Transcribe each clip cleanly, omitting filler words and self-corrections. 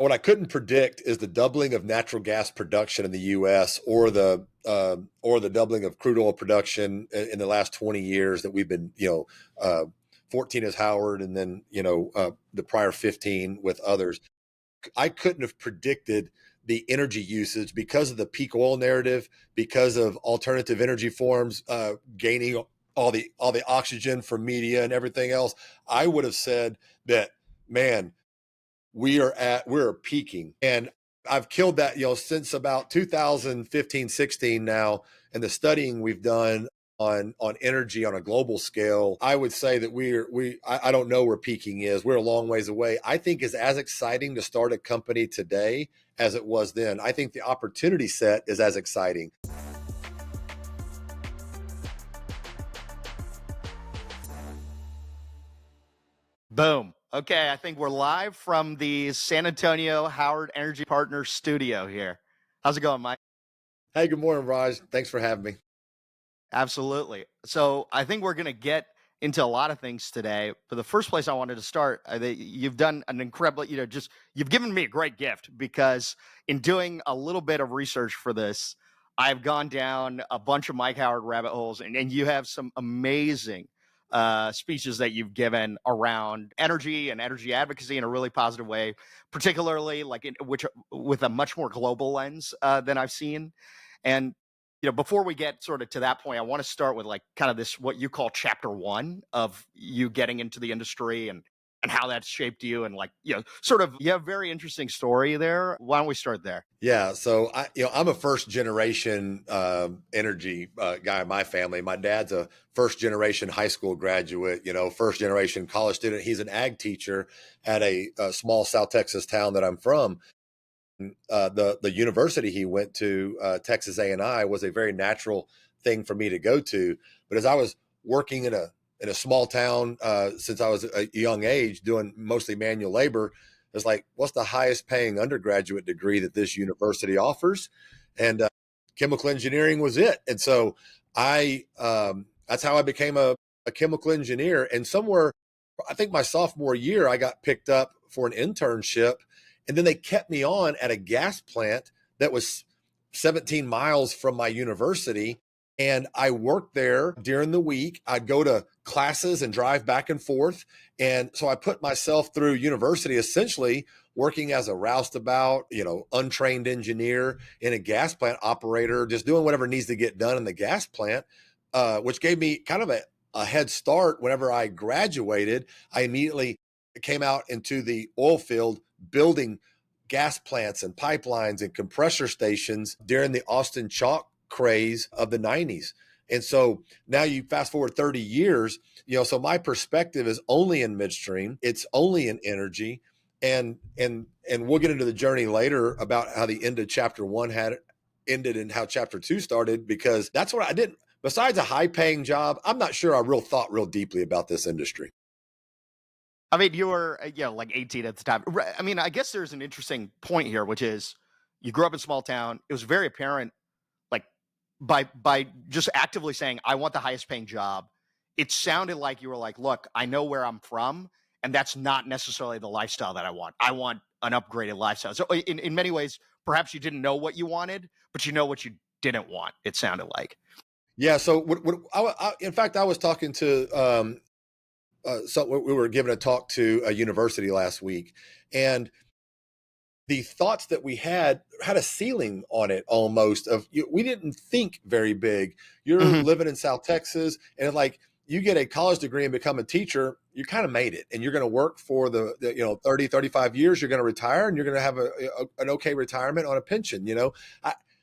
What I couldn't predict is the doubling of natural gas production in the U.S. Or the doubling of crude oil production in the last 20 years that we've been, 14 as Howard, and then the prior 15 with others. I couldn't have predicted the energy usage because of the peak oil narrative, because of alternative energy forms gaining all the oxygen from media and everything else. I would have said that, man, we're peaking, and I've killed that since about 2015, 16 now, and the studying we've done on energy on a global scale. I would say that I don't know where peaking is. We're a long ways away. I think it's as exciting to start a company today as it was then. I think the opportunity set is as exciting. Boom. Okay, I think we're live from the San Antonio Howard Energy Partners studio here. How's it going, Mike? Hey, good morning, Raj. Thanks for having me. Absolutely. So I think we're going to get into a lot of things today. But the first place I wanted to start, you've done an incredible, you've given me a great gift, because in doing a little bit of research for this, I've gone down a bunch of Mike Howard rabbit holes, and you have some amazing speeches that you've given around energy and energy advocacy in a really positive way, particularly with a much more global lens than I've seen. And before we get sort of to that point, I want to start with kind of this, what you call chapter one of you getting into the industry, and how that's shaped you, and sort of, you have a very interesting story there. Why don't we start there? Yeah, so I'm a first generation energy guy in my family. My dad's a first generation high school graduate, first generation college student. He's an ag teacher at a small South Texas town that I'm from. The university he went to, Texas A&I, was a very natural thing for me to go to. But as I was working in a small town since I was a young age, doing mostly manual labor, it's like, what's the highest paying undergraduate degree that this university offers? And chemical engineering was it. And so that's how I became a chemical engineer. And somewhere, I think my sophomore year, I got picked up for an internship, and then they kept me on at a gas plant that was 17 miles from my university. And I worked there during the week. I'd go to classes and drive back and forth. And so I put myself through university essentially working as a roustabout, untrained engineer in a gas plant operator, just doing whatever needs to get done in the gas plant, which gave me kind of a head start. Whenever I graduated, I immediately came out into the oil field building gas plants and pipelines and compressor stations during the Austin chalk craze of the 90s. And so now you fast forward 30 years, so my perspective is only in midstream. It's only in energy. And we'll get into the journey later about how the end of chapter one had ended and how chapter two started, because that's what I didn't, besides a high paying job, I'm not sure I thought real deeply about this industry. I mean, you were, like 18 at the time. I mean, I guess there's an interesting point here, which is you grew up in a small town. It was very apparent, like by just actively saying, I want the highest paying job. It sounded like you were like, look, I know where I'm from, and that's not necessarily the lifestyle that I want. I want an upgraded lifestyle. So in many ways, perhaps you didn't know what you wanted, but you know what you didn't want, it sounded like. Yeah. So in fact, I was talking to, so we were giving a talk to a university last week, and the thoughts that we had a ceiling on it almost of, we didn't think very big. You're living in South Texas, and like, you get a college degree and become a teacher, you kind of made it, and you're going to work for the 30, 35 years. You're going to retire, and you're going to have an okay retirement on a pension.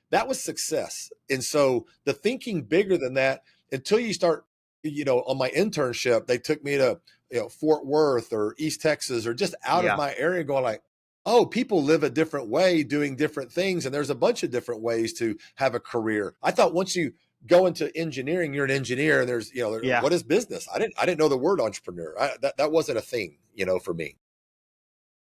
That was success. And so the thinking bigger than that, until you start, on my internship, they took me to, Fort Worth or East Texas or just out of my area, going like, oh, people live a different way doing different things. And there's a bunch of different ways to have a career. I thought once you go into engineering, you're an engineer, and there's, what is business? I didn't know the word entrepreneur. That wasn't a thing, for me.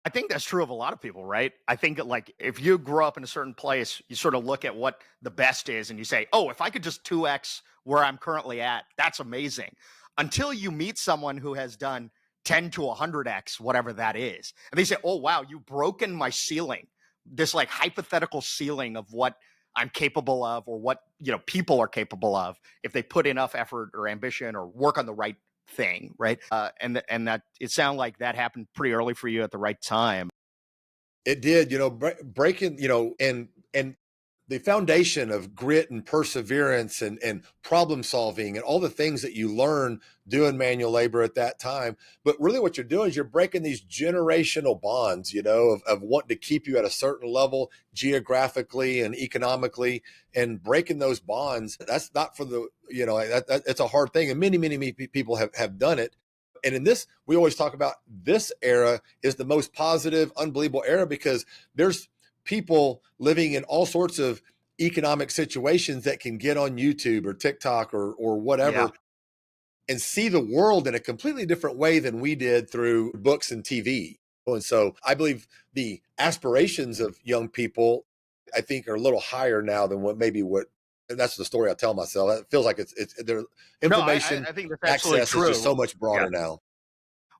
I think that's true of a lot of people, right? I think like if you grow up in a certain place, you sort of look at what the best is and you say, oh, if I could just 2x where I'm currently at, that's amazing. Until you meet someone who has done 10 to 100x, whatever that is. And they say, oh, wow, you've broken my ceiling, this like hypothetical ceiling of what I'm capable of, or what, people are capable of if they put enough effort or ambition or work on the right thing. Right. And that it sounded like that happened pretty early for you at the right time. It did, breaking, and the foundation of grit and perseverance and problem solving and all the things that you learn doing manual labor at that time. But really what you're doing is you're breaking these generational bonds, of wanting to keep you at a certain level geographically and economically, and breaking those bonds. That's not for the, it's a hard thing. And many people have done it. And in this, we always talk about this era is the most positive, unbelievable era, because there's people living in all sorts of economic situations that can get on YouTube or TikTok or whatever and see the world in a completely different way than we did through books and TV. And so I believe the aspirations of young people, I think, are a little higher now than and that's the story I tell myself. It feels like it's their No, information I think that's absolutely access is just true. so much broader now.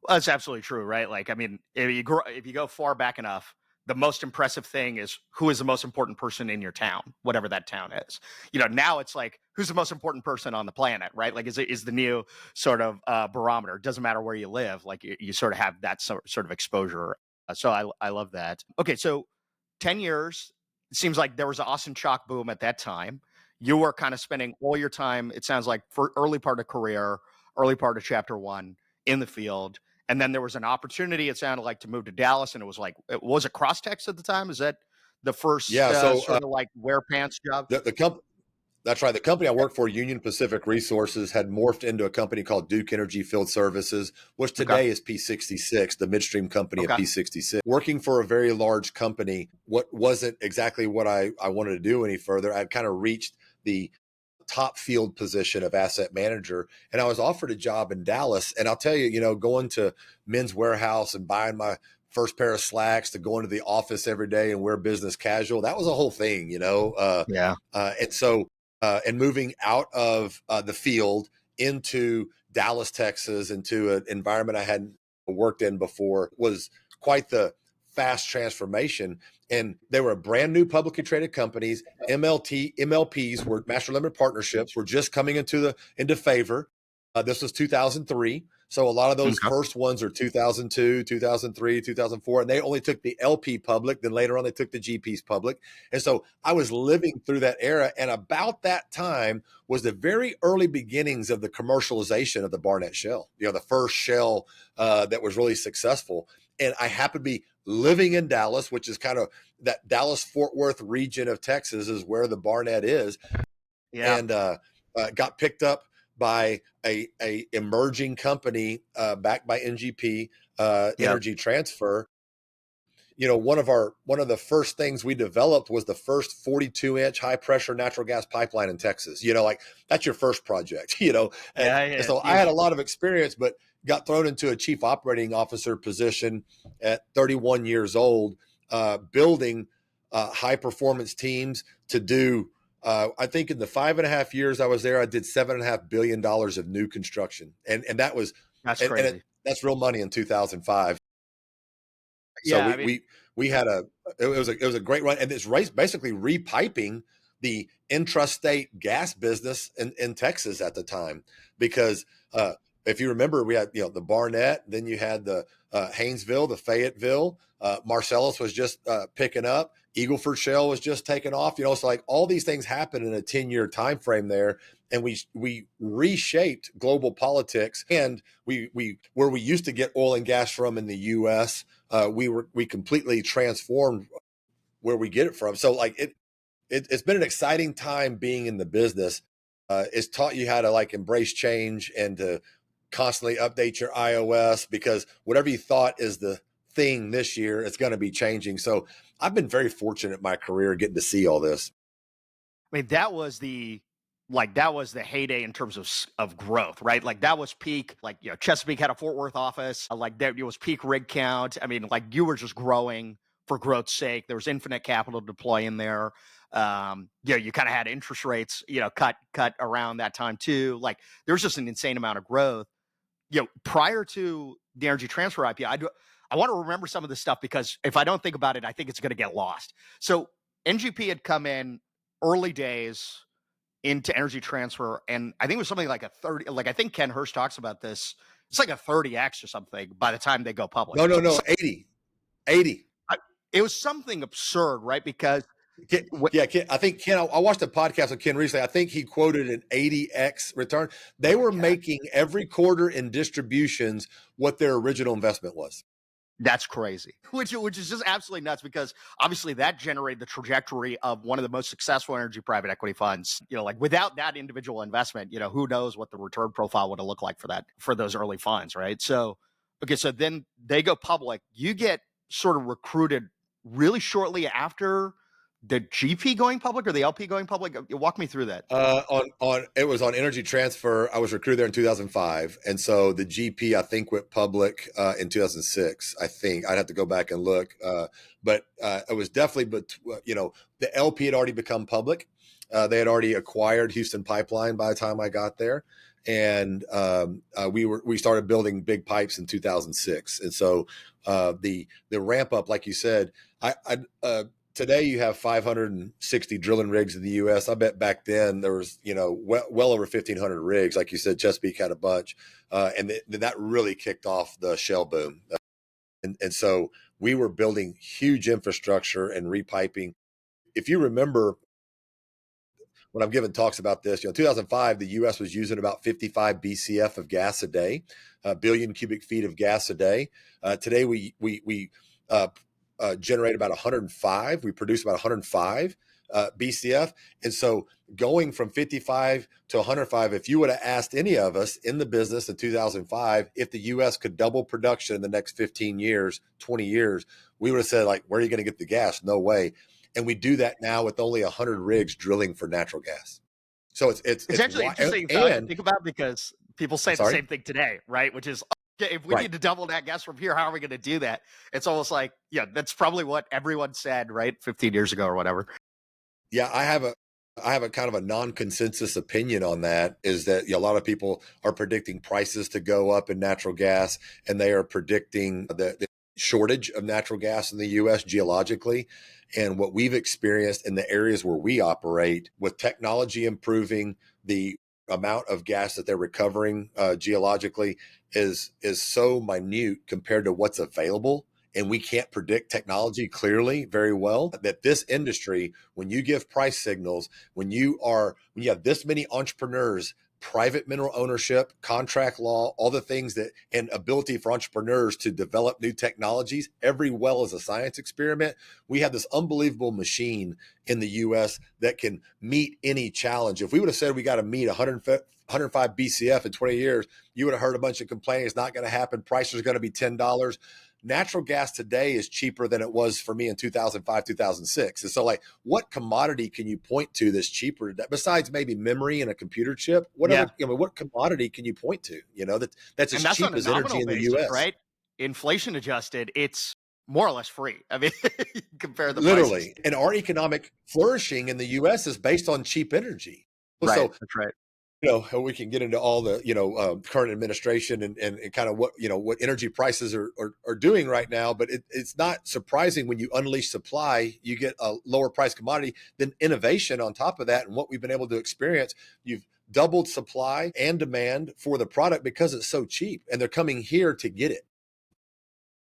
Well, that's absolutely true, right? Like, I mean, if you go far back enough, the most impressive thing is who is the most important person in your town, whatever that town is. Now it's like, who's the most important person on the planet, right? Like, is the new sort of barometer. It doesn't matter where you live. Like, you sort of have that sort of exposure. So I love that. Okay, so 10 years. It seems like there was an Austin chalk boom at that time. You were kind of spending all your time, it sounds like, for early part of career, early part of chapter one in the field. And then there was an opportunity, it sounded like, to move to Dallas. And it was like, was it Crosstex at the time? Is that the first Yeah. So sort of like wear pants job? the company, that's right. The company I worked for, Union Pacific Resources, had morphed into a company called Duke Energy Field Services, which Okay. today is P66, the midstream company of Okay. P66. Working for a very large company, what wasn't exactly what I wanted to do any further. I'd kind of reached the top field position of asset manager, and I was offered a job in Dallas. And I'll tell you, going to Men's Warehouse and buying my first pair of slacks to go into the office every day and wear business casual, that was a whole thing, Yeah. and so and moving out of the field into Dallas, Texas, into an environment I hadn't worked in before was quite the fast transformation. And they were brand new publicly traded companies. MLPs were master limited partnerships were just coming into favor. This was 2003. So a lot of those Okay. first ones are 2002, 2003, 2004, and they only took the LP public. Then later on, they took the GPs public. And so I was living through that era. And about that time was the very early beginnings of the commercialization of the Barnett Shale, the first shale that was really successful. And I happened to be living in Dallas, which is kind of that Dallas-Fort Worth region of Texas is where the Barnett is. Yeah. And got picked up by a emerging company backed by NGP Energy Transfer. One of the first things we developed was the first 42-inch high pressure natural gas pipeline in Texas. Like that's your first project. And so I had a lot of experience, but got thrown into a chief operating officer position at 31 years old, building high performance teams to do. I think in the 5.5 years I was there, I did $7.5 billion of new construction, and that was That's crazy. that's real money in 2005. So Yeah. I mean, we had it was a great run, and it's basically repiping the intrastate gas business in Texas at the time, because if you remember, we had the Barnett, then you had the Haynesville, the Fayetteville, Marcellus was just picking up, Eagle Ford Shale was just taking off, so like all these things happened in a 10-year time frame there, and we reshaped global politics, and we where we used to get oil and gas from in the U.S. We completely transformed where we get it from. So like it's been an exciting time being in the business. It's taught you how to like embrace change and to constantly update your iOS, because whatever you thought is the thing this year, it's going to be changing. So I've been very fortunate in my career getting to see all this. I mean, that was the heyday in terms of growth, right? Like that was peak. Like Chesapeake had a Fort Worth office. Like there, it was peak rig count. I mean, like you were just growing for growth's sake. There was infinite capital to deploy in there. You kind of had interest rates, cut around that time too. Like there was just an insane amount of growth. prior to the energy transfer IPO, I want to remember some of this stuff because if I don't think about it, I think it's going to get lost. So NGP had come in early days into energy transfer, and I think it was something like a 30, like I think Ken Hirsch talks about this. It's like a 30x or something by the time they go public. No, 80. 80. It was something absurd, right? Because Ken, I think Ken. I watched a podcast with Ken recently. I think he quoted an 80x return. They were making every quarter in distributions what their original investment was. That's crazy, which is just absolutely nuts because obviously that generated the trajectory of one of the most successful energy private equity funds. Like without that individual investment, who knows what the return profile would have looked like for those early funds, right? So, okay, so then they go public. You get sort of recruited really shortly after the GP going public or the LP going public. Walk me through that. It was on Energy Transfer. I was recruited there in 2005, and so the GP I think went public in 2006. I think I'd have to go back and look, but it was definitely. But the LP had already become public. They had already acquired Houston Pipeline by the time I got there, and we started building big pipes in 2006. And so the ramp up, like you said, today you have 560 drilling rigs in the U.S. I bet back then there was, well over 1,500 rigs. Like you said, Chesapeake had a bunch, and that really kicked off the shale boom. And so we were building huge infrastructure and repiping. If you remember, when I'm giving talks about this, 2005, the U.S. was using about 55 BCF of gas a day, a billion cubic feet of gas a day. Today we generate about 105. We produce about 105 BCF. And so going from 55 to 105, if you would have asked any of us in the business in 2005, if the U.S. could double production in the next 15 years, 20 years, we would have said, like, where are you going to get the gas? No way. And we do that now with only 100 rigs drilling for natural gas. So it's actually interesting to think about because people say the same thing today, right? Which is, if we need to double that gas from here, how are we going to do that? It's almost like, that's probably what everyone said, right? 15 years ago or whatever. Yeah, I have a kind of a non-consensus opinion on that, is that a lot of people are predicting prices to go up in natural gas, and they are predicting the shortage of natural gas in the U.S. geologically. And what we've experienced in the areas where we operate, with technology improving, the amount of gas that they're recovering geologically is so minute compared to what's available. And we can't predict technology clearly very well, that this industry, when you give price signals, when you have this many entrepreneurs, private mineral ownership, contract law, all the things and ability for entrepreneurs to develop new technologies, every well is a science experiment. We have this unbelievable machine in the U.S. that can meet any challenge. If we would have said we got to meet 105 BCF in 20 years, you would have heard a bunch of complaining. It's not going to happen. Prices are going to be $10. Natural gas today is cheaper than it was for me in 2005, 2006. And so, like, what commodity can you point to that's cheaper besides maybe memory and a computer chip? What commodity can you point to, that's as cheap as energy in the U.S.? Right? Inflation adjusted, it's more or less free. I mean, compare the literally prices. And our economic flourishing in the U.S. is based on cheap energy. Right. So, that's right. We can get into all the, current administration and kind of what energy prices are doing right now. But it's not surprising when you unleash supply, you get a lower price commodity, then innovation on top of that. And what we've been able to experience, you've doubled supply and demand for the product because it's so cheap, and they're coming here to get it.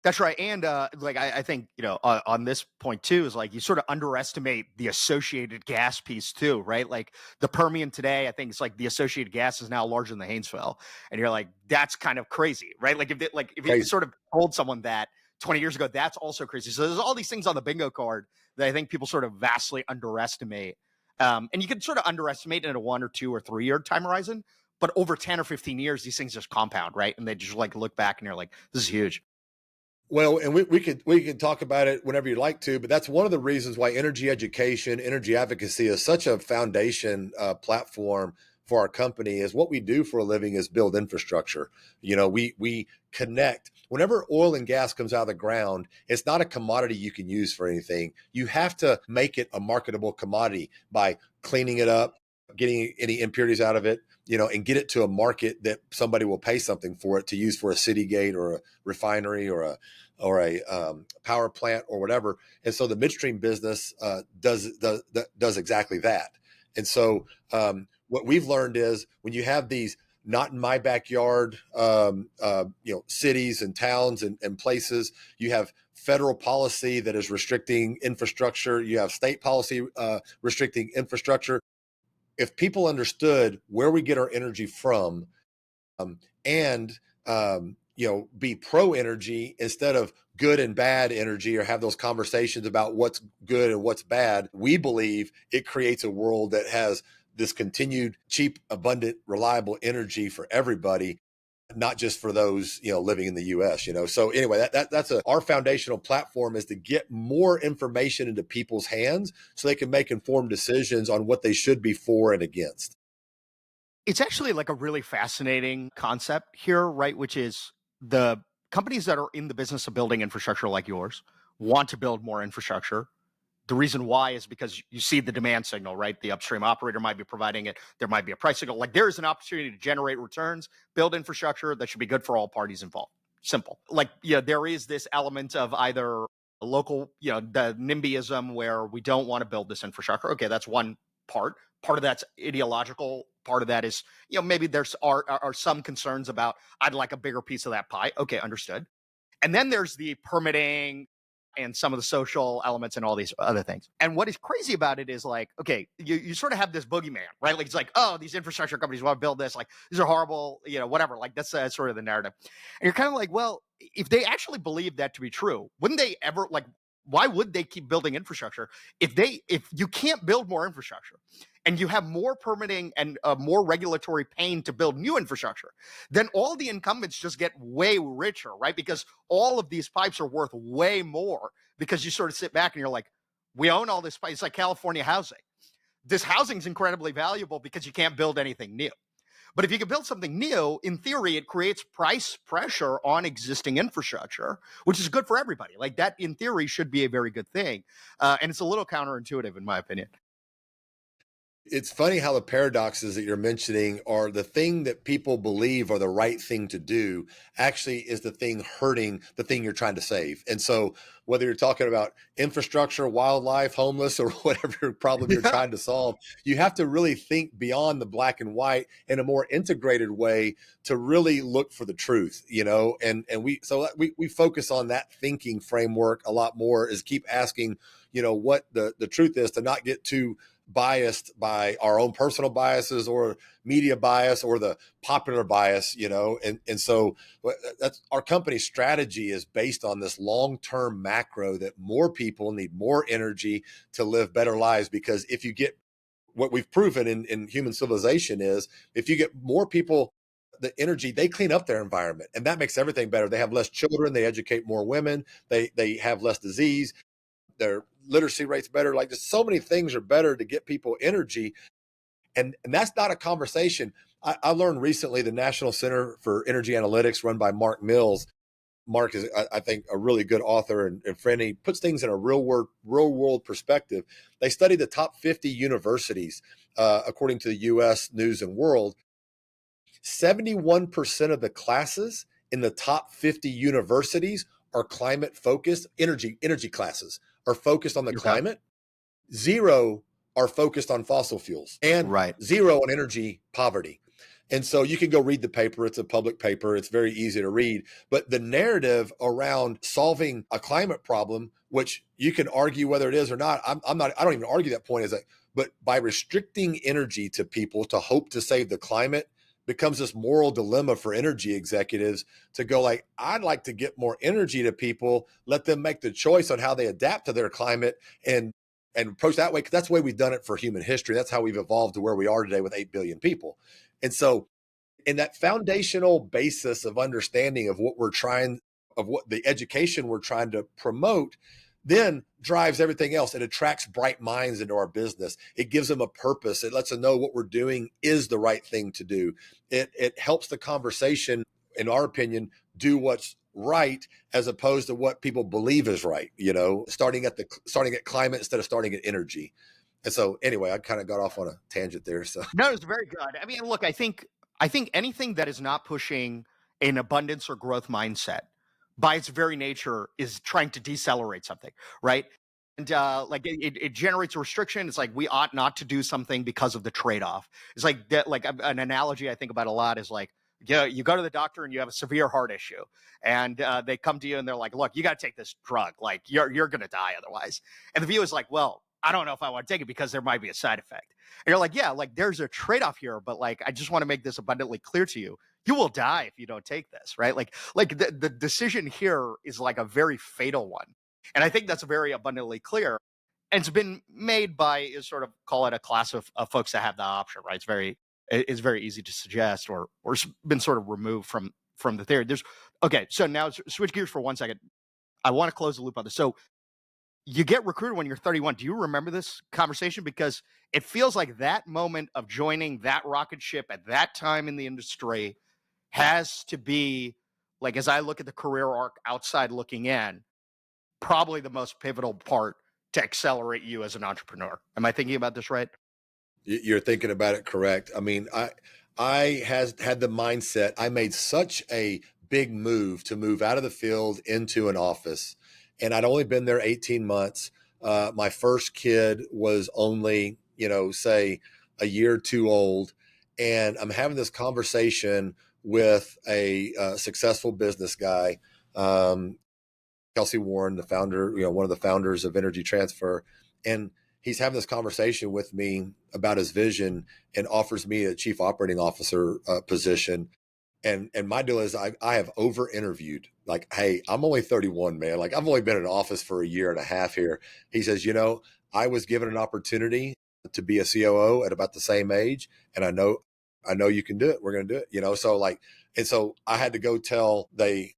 That's right. And I think, on this point too, is like you sort of underestimate the associated gas piece too, right? Like the Permian today, I think it's like the associated gas is now larger than the Haynesville. And you're like, that's kind of crazy, right? Like if you sort of told someone that 20 years ago, that's also crazy. So there's all these things on the bingo card that I think people sort of vastly underestimate. And you can sort of underestimate in a 1 or 2 or 3 year time horizon, but over 10 or 15 years, these things just compound, right? And they just like look back and you're like, this is huge. Well, and we could talk about it whenever you'd like to, but that's one of the reasons why energy education, energy advocacy is such a foundation platform for our company. Is what we do for a living is build infrastructure. We connect. Whenever oil and gas comes out of the ground, it's not a commodity you can use for anything. You have to make it a marketable commodity by cleaning it up, getting any impurities out of it, and get it to a market that somebody will pay something for it to use for a city gate or a refinery or a power plant or whatever. And so the midstream business does exactly that. And so what we've learned is when you have these not in my backyard, cities and towns and places, you have federal policy that is restricting infrastructure. You have state policy restricting infrastructure. If people understood where we get our energy from, and be pro energy instead of good and bad energy, or have those conversations about what's good and what's bad, we believe it creates a world that has this continued cheap, abundant, reliable energy for everybody, not just for those living in the U.S. So anyway, that's our foundational platform, is to get more information into people's hands so they can make informed decisions on what they should be for and against. It's actually like a really fascinating concept here, right? Which is the companies that are in the business of building infrastructure like yours want to build more infrastructure. The reason why is because you see the demand signal, right? The upstream operator might be providing it. There might be a price signal. Like there is an opportunity to generate returns, build infrastructure that should be good for all parties involved. Simple. Like, there is this element of either a local, the NIMBYism where we don't want to build this infrastructure. Okay, that's one part. Part of that's ideological. Part of that is, maybe there's are some concerns about, I'd like a bigger piece of that pie. Okay, understood. And then there's the permitting and some of the social elements and all these other things. And what is crazy about it is like, okay, you sort of have this boogeyman, right? Like, it's like, oh, these infrastructure companies want to build this. Like, these are horrible, whatever. Like, that's sort of the narrative. And you're kind of like, well, if they actually believe that to be true, wouldn't they ever, like, why would they keep building infrastructure if you can't build more infrastructure and you have more permitting and more regulatory pain to build new infrastructure, then all the incumbents just get way richer, right? Because all of these pipes are worth way more, because you sort of sit back and you're like, we own all this pipe. It's like California housing. This housing is incredibly valuable because you can't build anything new. But if you can build something new, in theory, it creates price pressure on existing infrastructure, which is good for everybody. Like that, in theory, should be a very good thing. And it's a little counterintuitive, in my opinion. It's funny how the paradoxes that you're mentioning are the thing that people believe are the right thing to do actually is the thing hurting the thing you're trying to save. And so whether you're talking about infrastructure, wildlife, homeless, or whatever problem you're trying to solve, you have to really think beyond the black and white in a more integrated way to really look for the truth, and we focus on that thinking framework a lot more, is keep asking, what the truth is, to not get too biased by our own personal biases or media bias or the popular bias, and so that's our company's strategy, is based on this long-term macro that more people need more energy to live better lives. Because if you get, what we've proven in human civilization is, if you get more people the energy, they clean up their environment, and that makes everything better. They have less children, they educate more women, they have less disease, their literacy rate's better. Like, just so many things are better to get people energy. And that's not a conversation. I learned recently the National Center for Energy Analytics, run by Mark Mills. Mark is, I think, a really good author and friend. He puts things in a real world perspective. They studied the top 50 universities, according to the U.S. News and World. 71% of the classes in the top 50 universities are climate focused. Energy classes are focused on the climate. Zero are focused on fossil fuels, and zero on energy poverty. And so you can go read the paper. It's a public paper. It's very easy to read. But the narrative around solving a climate problem, which you can argue whether it is or not, I don't even argue that point, is that, but by restricting energy to people to hope to save the climate, becomes this moral dilemma for energy executives to go like, I'd like to get more energy to people, let them make the choice on how they adapt to their climate, and approach that way, because that's the way we've done it for human history. That's how we've evolved to where we are today with 8 billion people. And so in that foundational basis of understanding of what what the education we're trying to promote, then drives everything else. It attracts bright minds into our business. It gives them a purpose. It lets them know what we're doing is the right thing to do. It helps the conversation, in our opinion, do what's right, as opposed to what people believe is right, starting at climate instead of starting at energy. And so anyway, I kind of got off on a tangent there. So No, it's very good. I mean, look, I think anything that is not pushing an abundance or growth mindset by its very nature is trying to decelerate something, right? And like it generates a restriction. It's like we ought not to do something because of the trade-off. It's like that, like an analogy I think about a lot is like, yeah, you go to the doctor and you have a severe heart issue, and they come to you and they're like, "Look, you got to take this drug. Like you're gonna die otherwise." And the view is like, "Well, I don't know if I want to take it because there might be a side effect." And you're like, yeah, like there's a trade-off here, but like I just want to make this abundantly clear to you. You will die if you don't take this, right? Like the decision here is like a very fatal one. And I think that's very abundantly clear. And it's been made by sort of call it a class of folks that have the option, right? It's very easy to suggest or it's been sort of removed from the theory. There's okay, so now switch gears for 1 second. I want to close the loop on this. So you get recruited when you're 31. Do you remember this conversation? Because it feels like that moment of joining that rocket ship at that time in the industry has to be, like, as I look at the career arc outside looking in, probably the most pivotal part to accelerate you as an entrepreneur. Am I thinking about this right? you're thinking about it correct. I mean, I has had the mindset. I made such a big move to move out of the field into an office, and I'd only been there 18 months. My first kid was only, say a year or two old, and I'm having this conversation with a successful business guy, Kelsey Warren, the founder, one of the founders of Energy Transfer, and he's having this conversation with me about his vision and offers me a chief operating officer position. And my deal is I have over interviewed, like, hey, I'm only 31, man. Like, I've only been in office for a year and a half here. He says, I was given an opportunity to be a COO at about the same age, and I know you can do it. We're going to do it. So like, and so I had to go tell the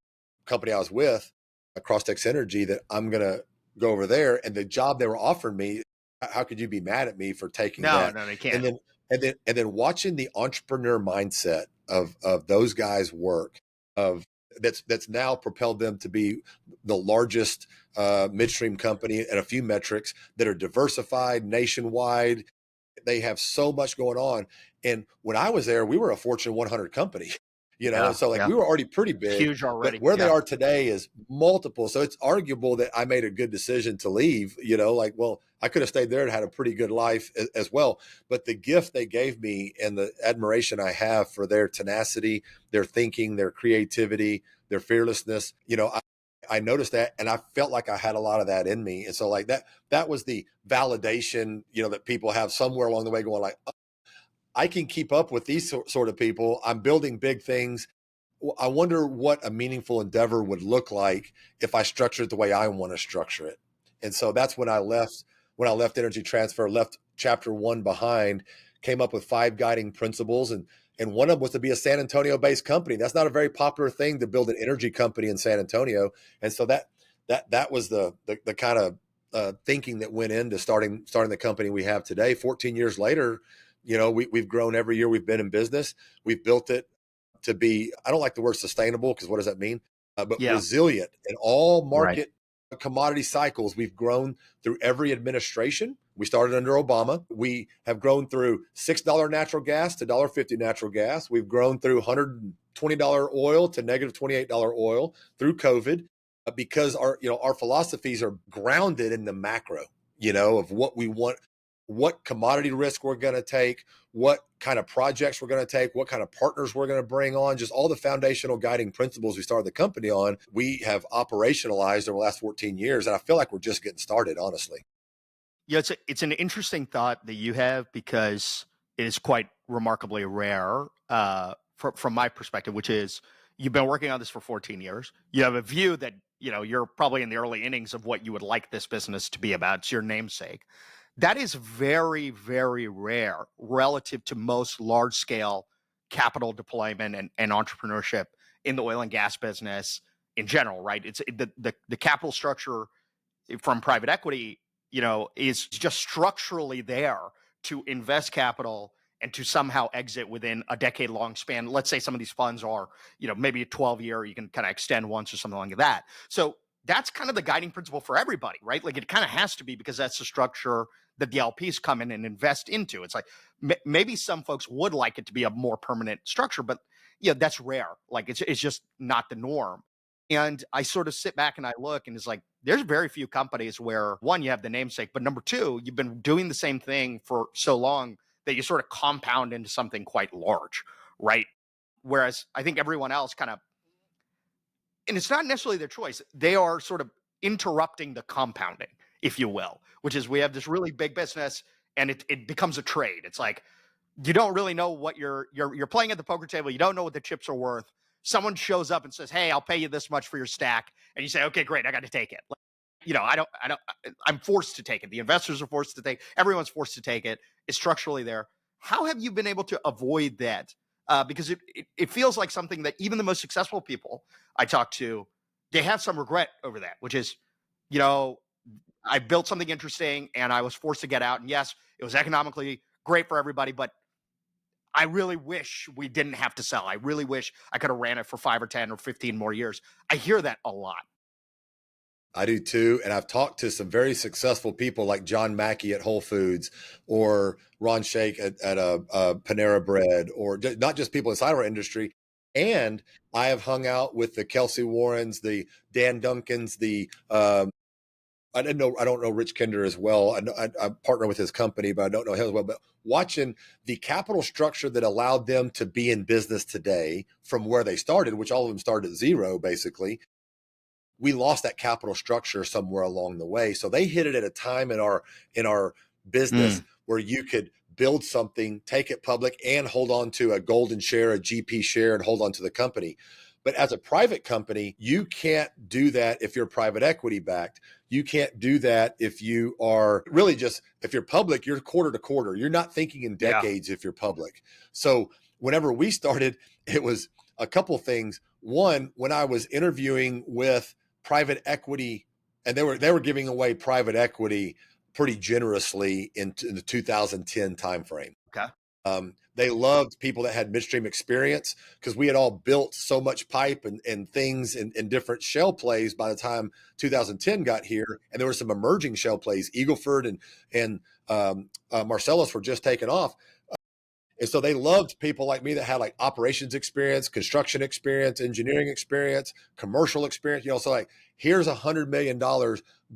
company I was with, Crosstex Energy, that I'm going to go over there, and the job they were offering me, how could you be mad at me for taking No, that? no, they And can't. then watching the entrepreneur mindset of those guys work, of that's now propelled them to be the largest midstream company and a few metrics that are diversified nationwide. They have so much going on. And when I was there, we were a Fortune 100 company, Yeah, so like yeah. we were already pretty big, Huge but already. where they Yeah. are today is multiple. So it's arguable that I made a good decision to leave, like, well, I could have stayed there and had a pretty good life as well. But the gift they gave me and the admiration I have for their tenacity, their thinking, their creativity, their fearlessness, I noticed that, and I felt like I had a lot of that in me. And so like that was the validation, that people have somewhere along the way going like, oh, I can keep up with these sort of people. I'm building big things. I wonder what a meaningful endeavor would look like if I structure it the way I want to structure it. And so that's when I left. When I left Energy Transfer, left chapter one behind, came up with 5 guiding principles, and one of them was to be a San Antonio based company. That's not a very popular thing to build an energy company in San Antonio. And so that was the kind of thinking that went into starting the company we have today. 14 years later, we've grown every year we've been in business. We've built it to be, I don't like the word sustainable because what does that mean? But Yeah. resilient in all Right. market commodity cycles. We've grown through every administration. We started under Obama. We have grown through $6 natural gas to $1.50 natural gas. We've grown through $120 oil to negative $28 oil through COVID, because our philosophies are grounded in the macro, of what we want, what commodity risk we're going to take, what kind of projects we're going to take, what kind of partners we're going to bring on, just all the foundational guiding principles we started the company on, we have operationalized over the last 14 years. And I feel like we're just getting started, honestly. Yeah, it's an interesting thought that you have because it is quite remarkably rare from my perspective, which is you've been working on this for 14 years. You have a view that you're probably in the early innings of what you would like this business to be about. It's your namesake. That is very, very rare relative to most large scale capital deployment and entrepreneurship in the oil and gas business in general, right? It's the capital structure from private equity, is just structurally there to invest capital and to somehow exit within a decade long span. Let's say some of these funds are, maybe a 12-year, you can kind of extend once or something like that. So that's kind of the guiding principle for everybody, right? Like it kind of has to be, because that's the structure that the LPs come in and invest into. It's like maybe some folks would like it to be a more permanent structure, but yeah, that's rare. Like it's just not the norm. And I sort of sit back and I look, and it's like there's very few companies where, one, you have the namesake, but number two, you've been doing the same thing for so long that you sort of compound into something quite large, right? Whereas I think everyone else kind of, and it's not necessarily their choice, they are sort of interrupting the compounding, if you will, which is we have this really big business and it becomes a trade. It's like you don't really know what you're playing at the poker table. You don't know what the chips are worth. Someone shows up and says, "Hey, I'll pay you this much for your stack," and you say, "Okay, great, I got to take it." Like, I'm forced to take it. The investors are forced to take. Everyone's forced to take it. It's structurally there. How have you been able to avoid that? Because it feels like something that even the most successful people I talk to, they have some regret over that, which is, you know, I built something interesting and I was forced to get out. And yes, it was economically great for everybody, but I really wish we didn't have to sell. I really wish I could have ran it for 5 or 10 or 15 more years. I hear that a lot. I do too. And I've talked to some very successful people like John Mackey at Whole Foods, or Ron Shake at Panera Bread, or not just people inside our industry. And I have hung out with the Kelsey Warrens, the Dan Duncans, the I don't know Rich Kinder as well. I partner with his company, but I don't know him as well. But watching the capital structure that allowed them to be in business today from where they started, which all of them started at zero, basically, we lost that capital structure somewhere along the way. So they hit it at a time in our business where you could build something, take it public, and hold on to a golden share, a GP share, and hold on to the company. But as a private company, you can't do that if you're private equity backed. You can't do that if you are really just, if you're public, you're quarter to quarter. You're not thinking in decades if you're public. So whenever we started, it was a couple things. One, when I was interviewing with private equity, and they were giving away private equity pretty generously in the 2010 timeframe. Okay. They loved people that had midstream experience because we had all built so much pipe and things in different shale plays by the time 2010 got here. And there were some emerging shale plays. Eagleford and Marcellus were just taking off. And so they loved people like me that had like operations experience, construction experience, engineering experience, commercial experience. So like, here's $100 million,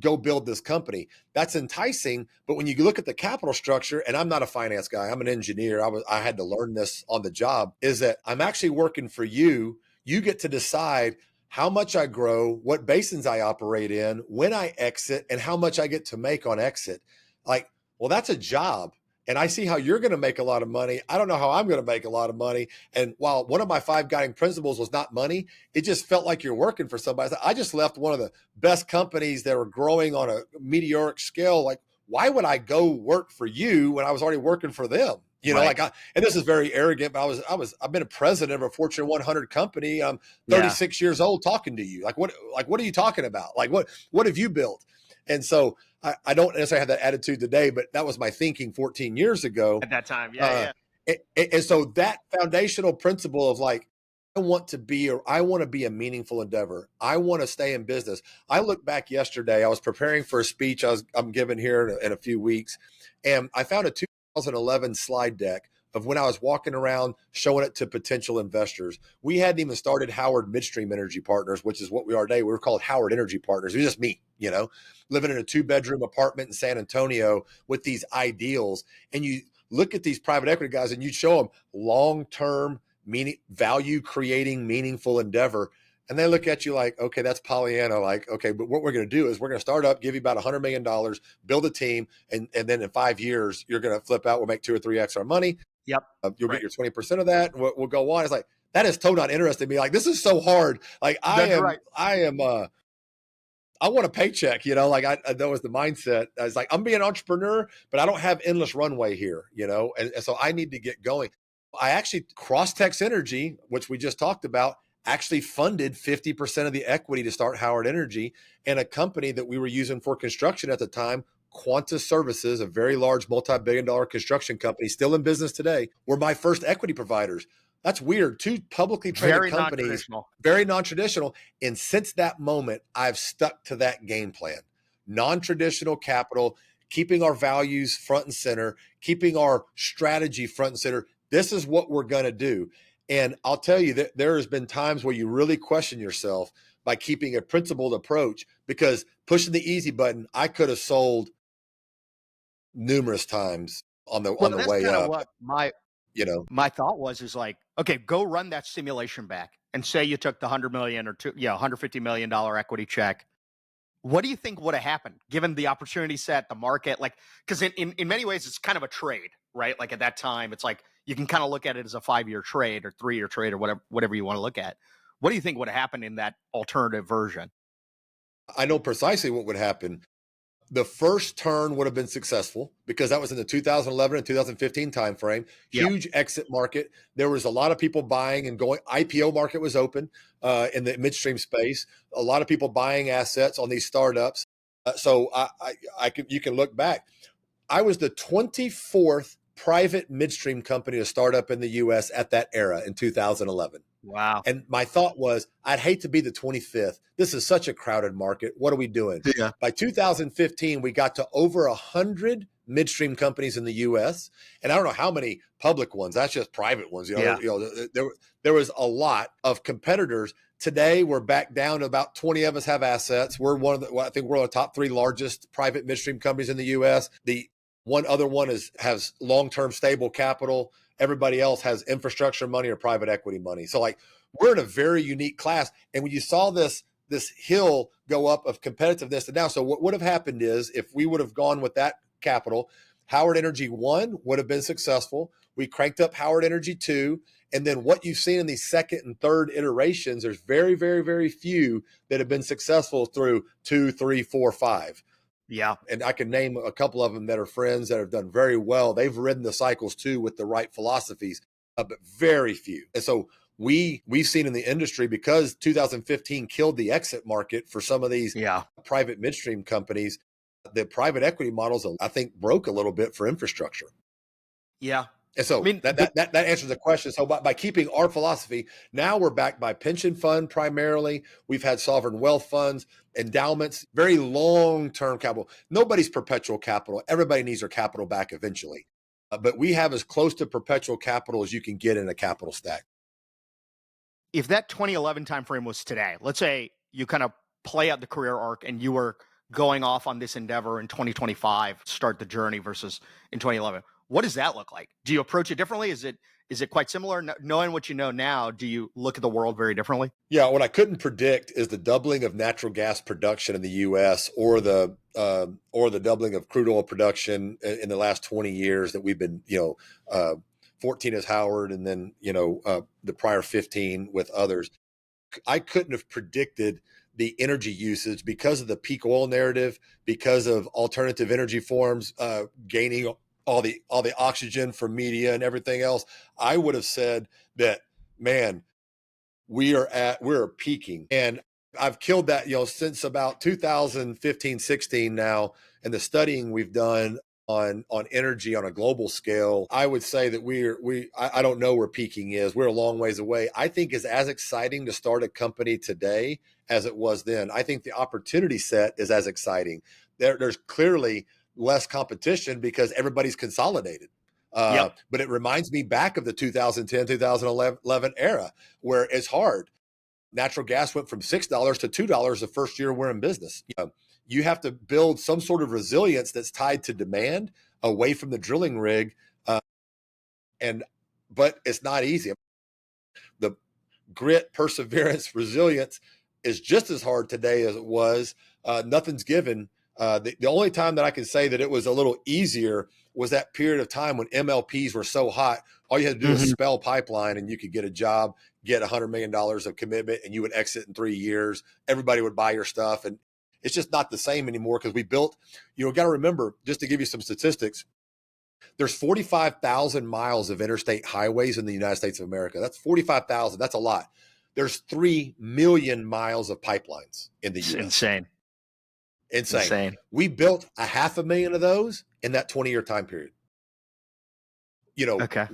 go build this company. That's enticing. But when you look at the capital structure, and I'm not a finance guy, I'm an engineer. I had to learn this on the job, is that I'm actually working for you. You get to decide how much I grow, what basins I operate in, when I exit, and how much I get to make on exit. Like, well, that's a job. And I see how you're going to make a lot of money. I don't know how I'm going to make a lot of money. And while one of my 5 guiding principles was not money, it just felt like you're working for somebody. I just left one of the best companies that were growing on a meteoric scale. Like, why would I go work for you when I was already working for them? Right. And this is very arrogant, but I've been a president of a Fortune 100 company. I'm 36 years old talking to you. Like, what are you talking about? Like, what have you built? And so I don't necessarily have that attitude today, but that was my thinking 14 years ago. At that time. And so that foundational principle of like, I want to be a meaningful endeavor. I want to stay in business. I look back yesterday, I was preparing for a speech I'm giving here in a few weeks. And I found a 2011 slide deck of when I was walking around showing it to potential investors. We hadn't even started Howard Midstream Energy Partners, which is what we are today. We were called Howard Energy Partners. It was just me, living in a 2-bedroom apartment in San Antonio with these ideals. And you look at these private equity guys and you show them long-term value creating, meaningful endeavor. And they look at you like, okay, that's Pollyanna. Like, okay, but what we're going to do is we're going to start up, give you about $100 million, build a team. And then in 5 years, you're going to flip out. We'll make 2 or 3x our money. Yep. You'll get your 20% of that. We'll go on. It's like, that is totally not interesting to me. Like, this is so hard. Like I want a paycheck, like that was the mindset. I was like, I'm being an entrepreneur, but I don't have endless runway here, and so I need to get going. I actually, Crosstex Energy, which we just talked about, actually funded 50% of the equity to start Howard Energy, and a company that we were using for construction at the time, Quanta Services, a very large multi-billion-dollar construction company, still in business today, were my first equity providers. That's weird. Two publicly traded Very companies, non-traditional. very non-traditional. And since that moment, I've stuck to that game plan. Non-traditional capital, keeping our values front and center, keeping our strategy front and center. This is what we're going to do. And I'll tell you that there has been times where you really question yourself by keeping a principled approach, because pushing the easy button, I could have sold numerous times on the Well, that's way kind of up, what my thought was, is like, okay, go run that simulation back and say you took the 100 million or $150 million equity check. What do you think would have happened given the opportunity set, the market? Like, because in many ways, it's kind of a trade, right? Like at that time, it's like you can kind of look at it as a 5-year trade or 3-year trade or whatever you want to look at. What do you think would have happened in that alternative version? I know precisely what would happen. The first turn would have been successful because that was in the 2011 and 2015 timeframe. Yeah. Huge exit market. There was a lot of people buying and going. IPO market was open in the midstream space. A lot of people buying assets on these startups. So you can look back. I was the 24th private midstream company to start up in the U.S. at that era in 2011. Wow. And my thought was, I'd hate to be the 25th. This is such a crowded market. What are we doing? Yeah. By 2015, we got to over 100 midstream companies in the U.S. And I don't know how many public ones. That's just private ones. There was a lot of competitors. Today, we're back down to about 20 of us have assets. We're I think we're one of the top 3 largest private midstream companies in the U.S. The one other one has long-term stable capital. Everybody else has infrastructure money or private equity money. So like we're in a very unique class. And when you saw this hill go up of competitiveness to now, so what would have happened is if we would have gone with that capital, Howard Energy 1 would have been successful. We cranked up Howard Energy 2. And then what you've seen in these second and third iterations, there's very, very, very few that have been successful through 2, 3, 4, 5. Yeah. And I can name a couple of them that are friends that have done very well. They've ridden the cycles too with the right philosophies, but very few. And so we've seen in the industry, because 2015 killed the exit market for some of these private midstream companies, the private equity models, I think, broke a little bit for infrastructure. Yeah. And so that answers the question. So by keeping our philosophy, now we're backed by pension fund primarily. We've had sovereign wealth funds, endowments, very long-term capital. Nobody's perpetual capital. Everybody needs their capital back eventually. But we have as close to perpetual capital as you can get in a capital stack. If that 2011 timeframe was today, let's say you kind of play out the career arc and you were going off on this endeavor in 2025, start the journey versus in 2011. What does that look like? Do you approach it differently? Is it quite similar? Knowing what you know now, do you look at the world very differently? Yeah, what I couldn't predict is the doubling of natural gas production in the U.S. or the doubling of crude oil production in the last 20 years that we've been, 14 as Howard, and then the prior 15 with others. I couldn't have predicted the energy usage because of the peak oil narrative, because of alternative energy forms gaining all the oxygen from media and everything else. I would have said that, man, we're peaking. And I've killed that, since about 2015, 16 now, and the studying we've done on energy on a global scale. I would say that I don't know where peaking is. We're a long ways away. I think it's as exciting to start a company today as it was then. I think the opportunity set is as exciting. There's clearly less competition because everybody's consolidated. But it reminds me back of the 2010, 2011 era where it's hard. Natural gas went from $6 to $2 the first year we're in business. You have to build some sort of resilience that's tied to demand away from the drilling rig. But it's not easy. The grit, perseverance, resilience is just as hard today as it was. Nothing's given. The only time that I can say that it was a little easier was that period of time when MLPs were so hot. All you had to do was spell pipeline and you could get a job, get $100 million of commitment, and you would exit in 3 years. Everybody would buy your stuff. And it's just not the same anymore because we built, got to remember, just to give you some statistics, there's 45,000 miles of interstate highways in the United States of America. That's 45,000. That's a lot. There's 3 million miles of pipelines in the U.S. Insane. We built 500,000 of those in that 20-year time period. Okay.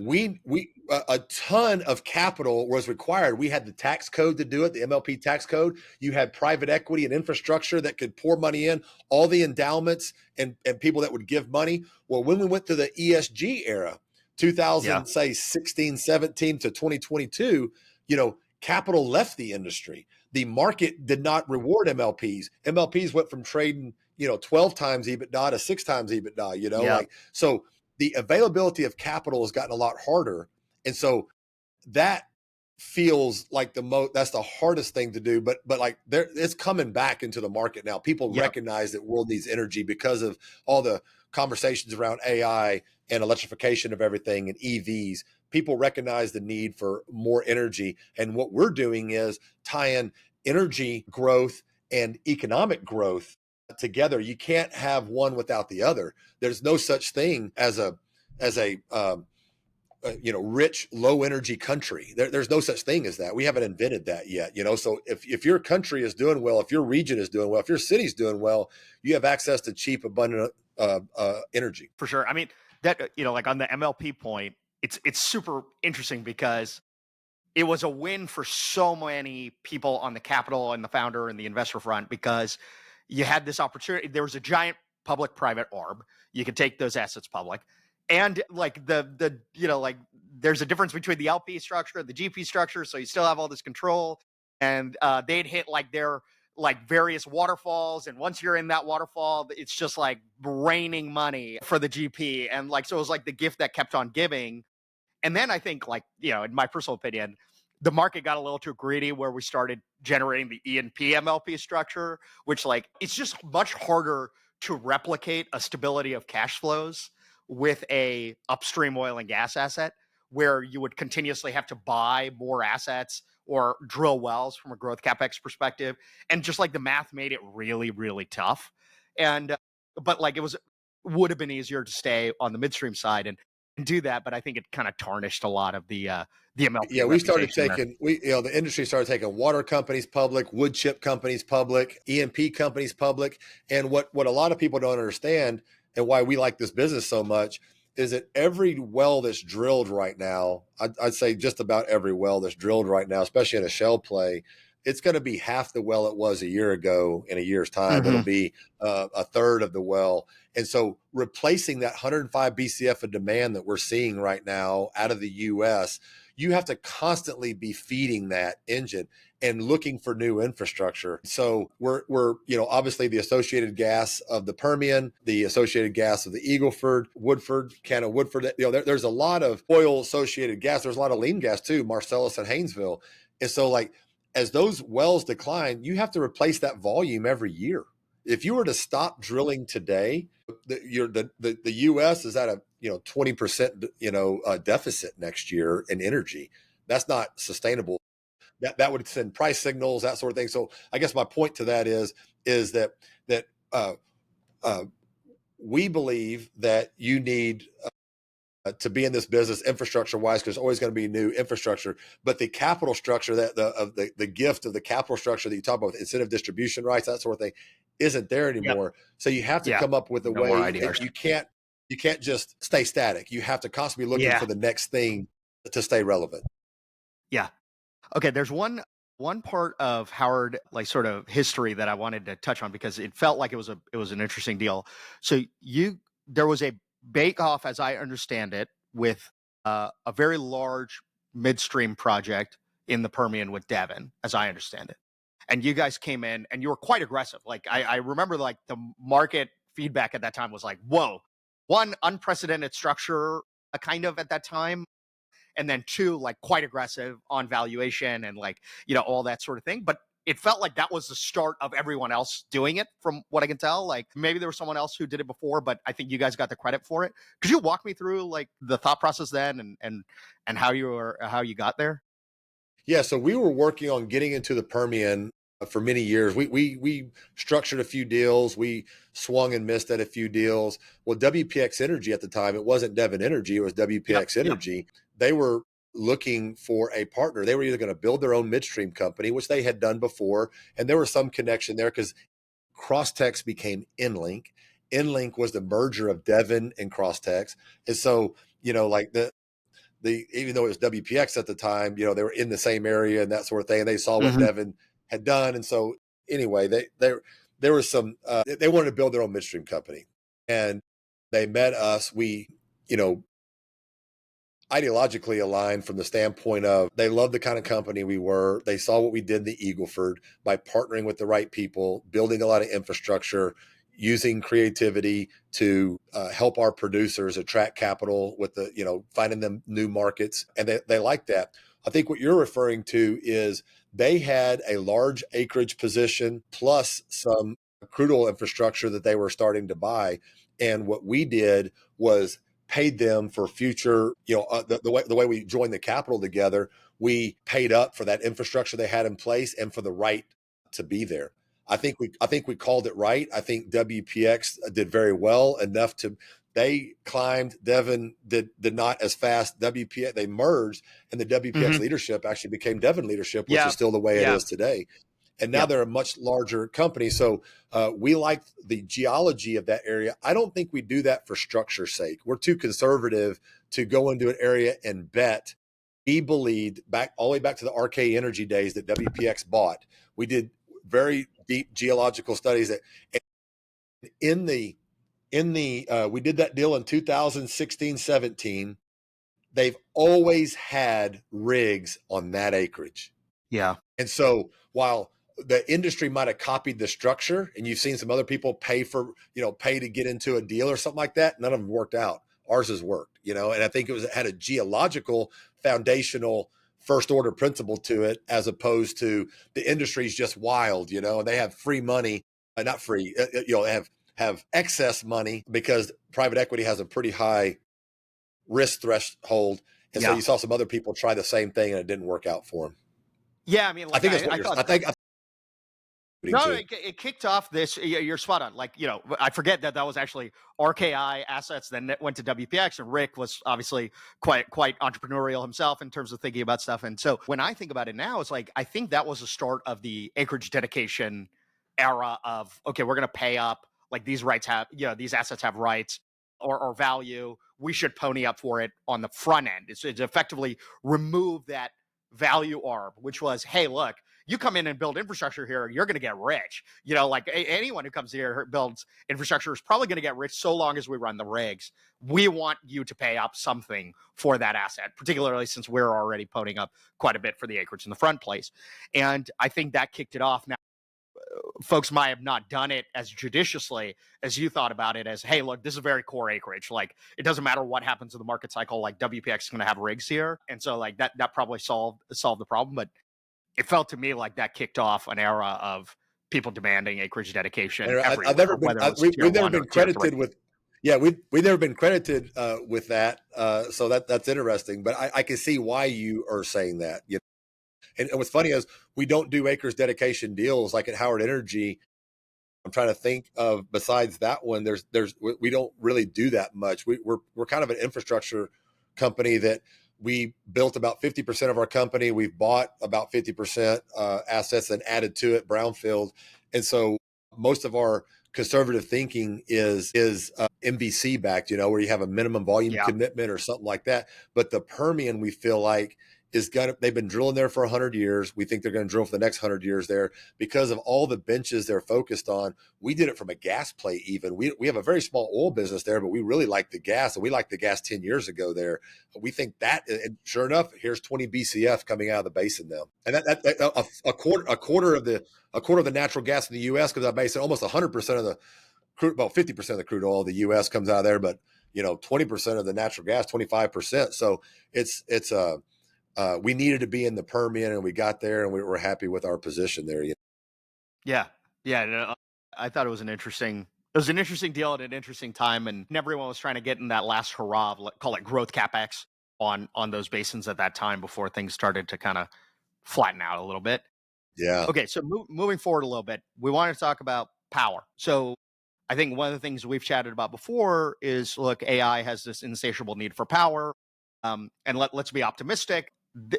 A ton of capital was required. We had the tax code to do it, the MLP tax code. You had private equity and infrastructure that could pour money in, all the endowments and people that would give money. Well, when we went to the ESG era, 2000, say 16, 17 to 2022, capital left the industry. The market did not reward MLPs. MLPs went from trading, 12 times EBITDA to 6 times EBITDA, so the availability of capital has gotten a lot harder. And so that feels like that's the hardest thing to do, but like it's coming back into the market now. People recognize that world needs energy because of all the conversations around AI and electrification of everything and EVs. People recognize the need for more energy. And what we're doing is tying energy growth and economic growth together. You can't have one without the other. There's no such thing as a rich, low energy country. There's no such thing as that. We haven't invented that yet. So if your country is doing well, if your region is doing well, if your city's doing well, you have access to cheap, abundant energy. For sure. I mean, that, like on the MLP point, it's super interesting because it was a win for so many people on the capital and the founder and the investor front, because you had this opportunity. There was a giant public-private arb. You could take those assets public. And like like there's a difference between the LP structure and the GP structure. So you still have all this control, and they'd hit like their like various waterfalls. And once you're in that waterfall, it's just like raining money for the GP. And like, so it was like the gift that kept on giving. And then I think, like, in my personal opinion, the market got a little too greedy where we started generating the E&P MLP structure, which like it's just much harder to replicate a stability of cash flows with a upstream oil and gas asset, where you would continuously have to buy more assets or drill wells from a growth CapEx perspective. And just like the math made it really, really tough. And, but like would have been easier to stay on the midstream side and do that, but I think it kind of tarnished a lot of the MLP. Yeah, we started taking the industry started taking water companies public, wood chip companies public, E&P companies public, and what a lot of people don't understand, and why we like this business so much, is that every well that's drilled right now, I'd say just about every well that's drilled right now, especially in a shale play, it's going to be half the well it was a year ago. In a year's time, Mm-hmm. it'll be a third of the well. And so replacing that 105 BCF of demand that we're seeing right now out of the U.S., you have to constantly be feeding that engine and looking for new infrastructure. So we're obviously the associated gas of the Permian, the associated gas of the Eagle Ford, Woodford, there's a lot of oil associated gas. There's a lot of lean gas too, Marcellus and Haynesville. And so like, as those wells decline, you have to replace that volume every year. If you were to stop drilling today, the U.S. is at a 20% deficit next year in energy. That's not sustainable. That would send price signals, that sort of thing. So I guess my point to that is that we believe that you need to be in this business infrastructure wise, because there's always going to be new infrastructure, but the capital structure the gift of the capital structure that you talk about with incentive distribution rights, that sort of thing, isn't there anymore. Yep. So you have to come up with a way that you can't just stay static. You have to constantly be looking for the next thing to stay relevant. Yeah. Okay. There's one part of Howard, like sort of history, that I wanted to touch on, because it felt like it was an interesting deal. So there was a bake off, as I understand it, with a very large midstream project in the Permian with Devon, as I understand it. And you guys came in and you were quite aggressive. Like I remember like the market feedback at that time was like, whoa, one, unprecedented structure kind of at that time. And then two, like quite aggressive on valuation and like, all that sort of thing. But it felt like that was the start of everyone else doing it, from what I can tell. Like maybe there was someone else who did it before, but I think you guys got the credit for it. Could you walk me through like the thought process then and how you got there? Yeah, so we were working on getting into the Permian for many years. We structured a few deals. We swung and missed at a few deals. Well, WPX Energy at the time, it wasn't Devon Energy, it was WPX Energy. Yep. They were looking for a partner. They were either going to build their own midstream company, which they had done before, and there was some connection there because Crosstex became EnLink. EnLink was the merger of Devon and Crosstex. And so, like even though it was WPX at the time, they were in the same area and that sort of thing. And they saw what Devon had done. And so anyway, there was some, they wanted to build their own midstream company, and they met us. We, ideologically aligned from the standpoint of they loved the kind of company we were. They saw what we did in the Eagleford by partnering with the right people, building a lot of infrastructure, using creativity to help our producers attract capital with finding them new markets. And they like that. I think what you're referring to is they had a large acreage position plus some crude oil infrastructure that they were starting to buy. And what we did was paid them for future, the way we joined the capital together, we paid up for that infrastructure they had in place and for the right to be there. I think we called it right. I think WPX did very well enough they climbed. Devon did not as fast. WPX, they merged, and the WPX leadership actually became Devon leadership, which is still the way it is today. And now they're a much larger company. So we like the geology of that area. I don't think we do that for structure's sake. We're too conservative to go into an area and bet. We believed all the way back to the RK Energy days that WPX bought. We did very deep geological studies that we did that deal in 2016, 17. They've always had rigs on that acreage. Yeah. And so while the industry might have copied the structure, and you've seen some other people pay to get into a deal or something like that, none of them worked out. Ours has worked, and I think it had a geological, foundational, first order principle to it, as opposed to the industry's just wild, and they have free money, not free, they have excess money because private equity has a pretty high risk threshold. And so you saw some other people try the same thing and it didn't work out for them. Yeah, I mean, I think that's what No, it kicked off this. You're spot on. I forget that was actually RKI assets. Then it went to WPX, and Rick was obviously quite entrepreneurial himself in terms of thinking about stuff. And so when I think about it now, it's like I think that was the start of the acreage dedication era of, okay, we're going to pay up. Like these rights have, these assets have rights or value. We should pony up for it on the front end. It's effectively remove that value arb, which was, hey, look, you come in and build infrastructure here, you're going to get rich. Anyone who comes here builds infrastructure is probably going to get rich so long as we run the rigs. We want you to pay up something for that asset, particularly since we're already ponying up quite a bit for the acreage in the front place. And I think that kicked it off. Now, folks might have not done it as judiciously as you thought about it as, hey, look, this is very core acreage. Like, it doesn't matter what happens in the market cycle, like WPX is going to have rigs here. And so like that probably solved the problem. But it felt to me like that kicked off an era of people demanding acreage dedication everywhere. We've never been credited with, we've never been credited with that. So that's interesting. But I can see why you are saying that. And what's funny is we don't do acres dedication deals like at Howard Energy. I'm trying to think of, besides that one, we don't really do that much. We're kind of an infrastructure company that we built about 50% of our company. We've bought about 50% assets and added to it brownfield. And so most of our conservative thinking is MVC backed, where you have a minimum volume commitment or something like that. But the Permian, we feel like, they've been drilling there for 100 years. We think they're going to drill for the next 100 years there because of all the benches they're focused on. We did it from a gas play even. We have a very small oil business there, but we really like the gas, and we liked the gas 10 years ago there. We think that, and sure enough, here's 20 BCF coming out of the basin now. And a quarter of the natural gas in the U.S. comes out of the basin. Almost 100% of the crude, about 50% of the crude oil of the U.S. comes out of there, but 20% of the natural gas, 25%. So we needed to be in the Permian, and we got there, and we were happy with our position there. Yeah. I thought it was an interesting deal at an interesting time, and everyone was trying to get in that last hurrah of, call it growth capex on those basins at that time before things started to kind of flatten out a little bit. Yeah. Okay, so moving forward a little bit, we want to talk about power. So I think one of the things we've chatted about before is, look, AI has this insatiable need for power, and let's be optimistic.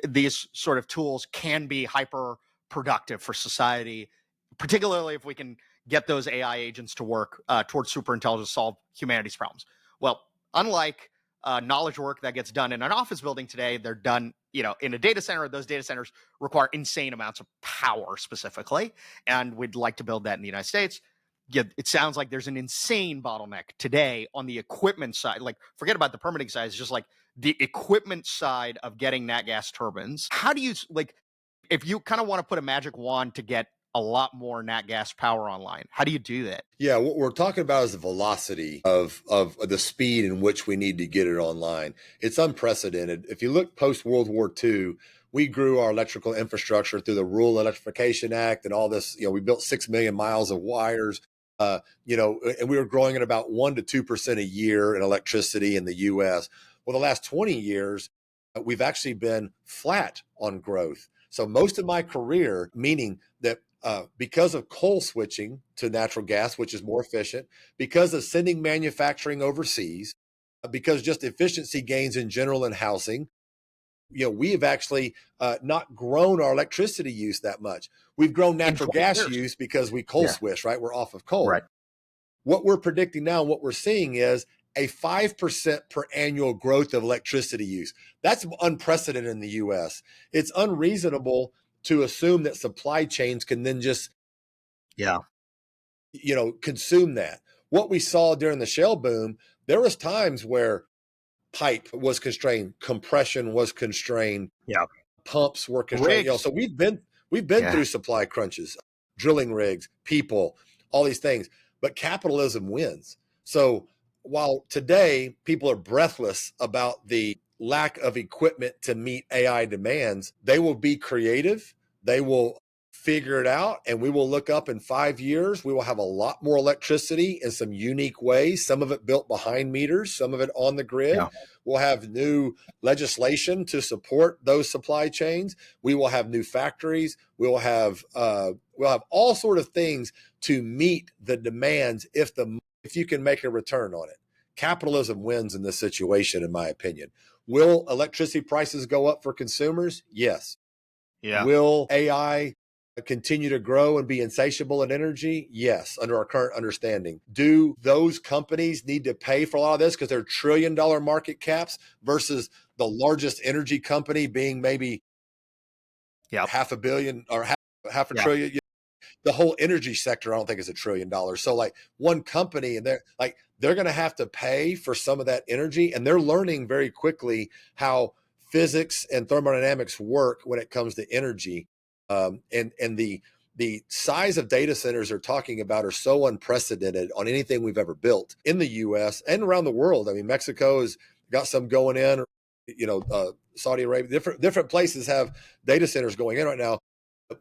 These sort of tools can be hyper productive for society, particularly if we can get those AI agents to work towards superintelligence, solve humanity's problems. Well, unlike knowledge work that gets done in an office building today, they're done, in a data center. Those data centers require insane amounts of power specifically, and we'd like to build that in the United States. Yeah, it sounds like there's an insane bottleneck today on the equipment side. Like, forget about the permitting side. It's just like the equipment side of getting nat gas turbines. How do you, like, if you kind of want to put a magic wand to get a lot more nat gas power online, how do you do that? Yeah, what we're talking about is the velocity of the speed in which we need to get it online. It's unprecedented. If you look post World War II, we grew our electrical infrastructure through the Rural Electrification Act and all this. We built 6 million miles of wires. And we were growing at about 1 to 2% a year in electricity in the U.S. Well, the last 20 years, we've actually been flat on growth. So most of my career, meaning that because of coal switching to natural gas, which is more efficient, because of sending manufacturing overseas, because just efficiency gains in general in housing, we have actually not grown our electricity use that much. We've grown natural gas use because we coal switch, right? We're off of coal. Right. What we're predicting now, what we're seeing is a 5% per annual growth of electricity use. That's unprecedented in the US. It's unreasonable to assume that supply chains can then just consume that. What we saw during the shale boom, there was times where pipe was constrained, compression was constrained, pumps were constrained. So we've been through supply crunches, drilling rigs, people, all these things, but capitalism wins. So while today people are breathless about the lack of equipment to meet AI demands, they will be creative. They will figure it out, and we will look up in 5 years. We will have a lot more electricity in some unique ways, some of it built behind meters, some of it on the grid. We'll have new legislation to support those supply chains. We will have new factories. We'll have all sort of things to meet the demands if you can make a return on it. Capitalism wins in this situation, in my opinion. Will electricity prices go up for consumers? Yes. Will AI continue to grow and be insatiable in energy? Yes, under our current understanding. Do those companies need to pay for a lot of this because they're $1 trillion market caps versus the largest energy company being maybe $500 million or half a trillion? The whole energy sector, I don't think, is $1 trillion. So like one company, and they're going to have to pay for some of that energy, and they're learning very quickly how physics and thermodynamics work when it comes to energy. And the size of data centers they're talking about are so unprecedented on anything we've ever built in the U.S. and around the world. I mean, Mexico has got some going in. Saudi Arabia, different places have data centers going in right now.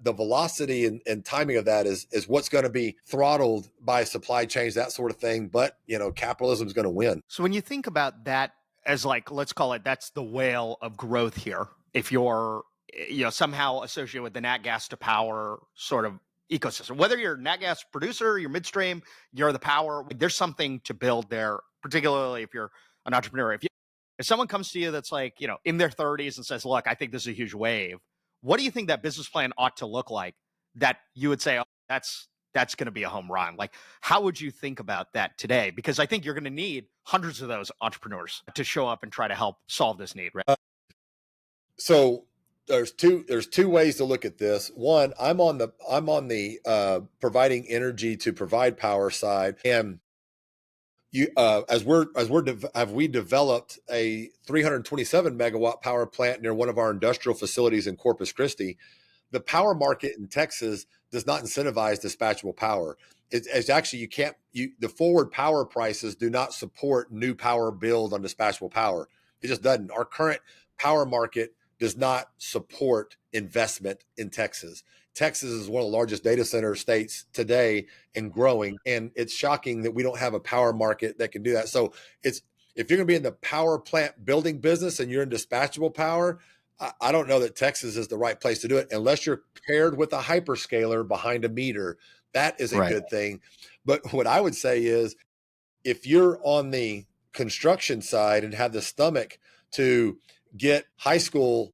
The velocity and timing of that is what's going to be throttled by supply chains, that sort of thing. But capitalism is going to win. So when you think about that as, like, let's call it, that's the whale of growth here. If you're somehow associated with the nat gas to power sort of ecosystem, whether you're a nat gas producer, you're midstream, you're the power, there's something to build there. Particularly if you're an entrepreneur. If someone comes to you that's like in their 30s and says, "Look, I think this is a huge wave," what do you think that business plan ought to look like that you would say, "Oh, that's going to be a home run"? Like, how would you think about that today? Because I think you're going to need hundreds of those entrepreneurs to show up and try to help solve this need, right? So there's two ways to look at this. One, I'm on the providing energy to provide power side, and have we developed a 327 megawatt power plant near one of our industrial facilities in Corpus Christi. The power market in Texas does not incentivize dispatchable power. It's actually, the forward power prices do not support new power build on dispatchable power. It just doesn't. Our current power market does not support investment in Texas. Texas is one of the largest data center states today and growing. And it's shocking that we don't have a power market that can do that. So if you're going to be in the power plant building business and you're in dispatchable power, I don't know that Texas is the right place to do it unless you're paired with a hyperscaler behind a meter. That is a good thing. But what I would say is, if you're on the construction side and have the stomach to get high school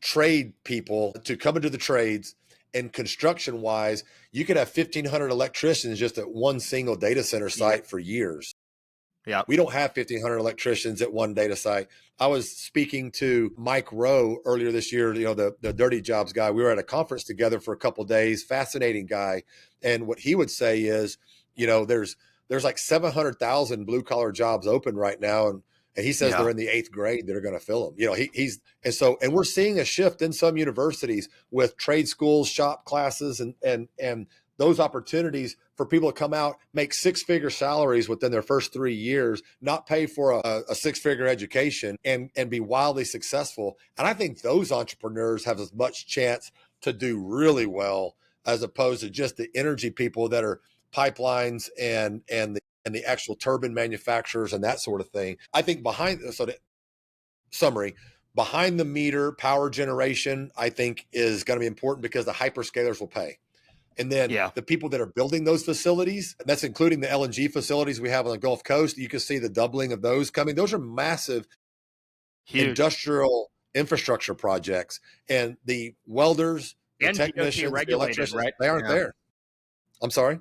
trade people to come into the trades And construction wise, you could have 1,500 electricians just at one single data center site for years. Yeah. We don't have 1,500 electricians at one data site. I was speaking to Mike Rowe earlier this year, the Dirty Jobs guy. We were at a conference together for a couple of days, fascinating guy. And what he would say is, there's like 700,000 blue collar jobs open right now. And he says they're in the 8th grade that are going to fill them. And we're seeing a shift in some universities with trade schools, shop classes, and those opportunities for people to come out, make 6-figure salaries within their first 3 years, not pay for a 6-figure education, and be wildly successful. And I think those entrepreneurs have as much chance to do really well as opposed to just the energy people that are pipelines and the actual turbine manufacturers and that sort of thing. I think behind the meter power generation, I think is going to be important because the hyperscalers will pay. And then the people that are building those facilities, and that's including the LNG facilities we have on the Gulf Coast, you can see the doubling of those coming. Those are massive, huge industrial infrastructure projects. And the welders, the technicians, the electricians, right? They aren't there. I'm sorry?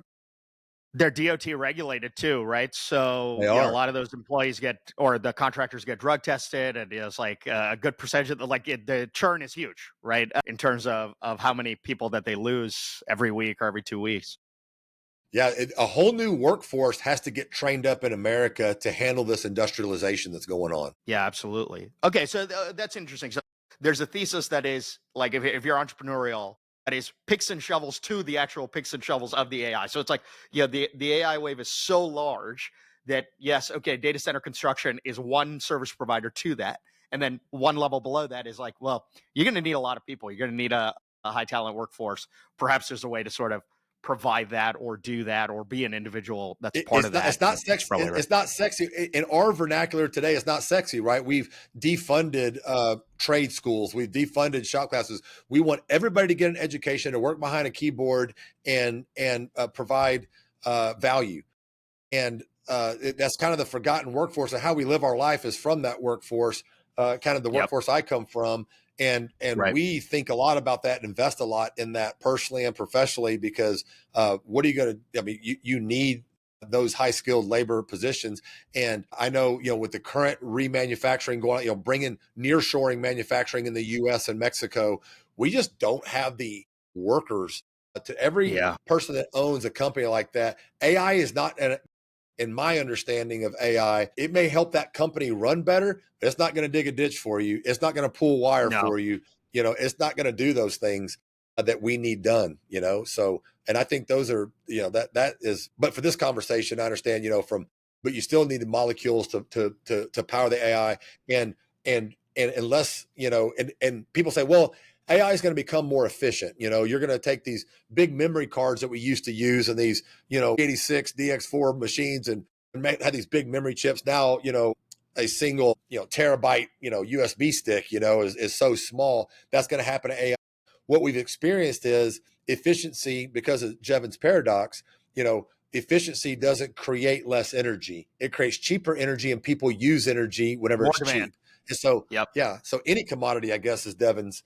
They're DOT regulated too, right? So a lot of those employees or the contractors get drug tested, and it's like a good percentage of the churn is huge, right? In terms of how many people that they lose every week or every 2 weeks. Yeah, a whole new workforce has to get trained up in America to handle this industrialization that's going on. Yeah, absolutely. Okay, so that's interesting. So there's a thesis that is like if you're entrepreneurial, that is picks and shovels to the actual picks and shovels of the AI. So it's like, the AI wave is so large that yes, okay, data center construction is one service provider to that. And then one level below that is like, well, you're going to need a lot of people. You're going to need a high talent workforce. Perhaps there's a way to sort of provide that or do that or be an individual that's part of that. It's not sexy. It's not sexy in our vernacular today. It's not sexy, right? We've defunded trade schools. We've defunded shop classes. We want everybody to get an education, to work behind a keyboard and provide value. And that's kind of the forgotten workforce, and how we live our life is from that workforce, kind of the workforce I come from. And we think a lot about that and invest a lot in that personally and professionally, because what are you going to, you need those high skilled labor positions. And I know, with the current remanufacturing going on, bringing nearshoring manufacturing in the US and Mexico, we just don't have the workers to every person that owns a company like that. AI is not in my understanding of AI, it may help that company run better, but it's not going to dig a ditch for you. It's not going to pull wire for you. It's not going to do those things that we need done, So, and I think those are, that is, but for this conversation, I understand, but you still need the molecules to power the AI. And unless, and people say, well, AI is going to become more efficient. You're going to take these big memory cards that we used to use and these, 86 DX4 machines and have these big memory chips. Now, a single, terabyte, USB stick, is so small. That's going to happen to AI. What we've experienced is efficiency because of Jevons paradox. Efficiency doesn't create less energy. It creates cheaper energy, and people use energy whenever it's cheap. And so, so any commodity, I guess, is Jevons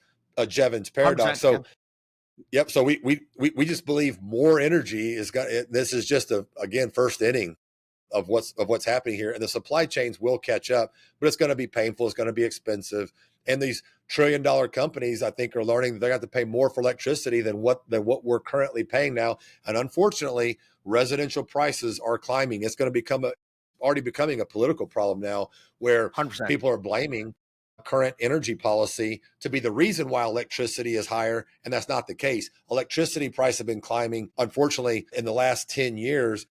paradox. So, So we just believe more energy is this is just again first inning of what's happening here, and the supply chains will catch up, but it's going to be painful. It's going to be expensive, and these trillion-dollar companies, I think, are learning that they have to pay more for electricity than what we're currently paying now. And unfortunately, residential prices are climbing. It's going to already becoming a political problem now, where 100%. People are blaming current energy policy to be the reason why electricity is higher, and that's not the case. Electricity prices have been climbing, unfortunately, in the last 10 years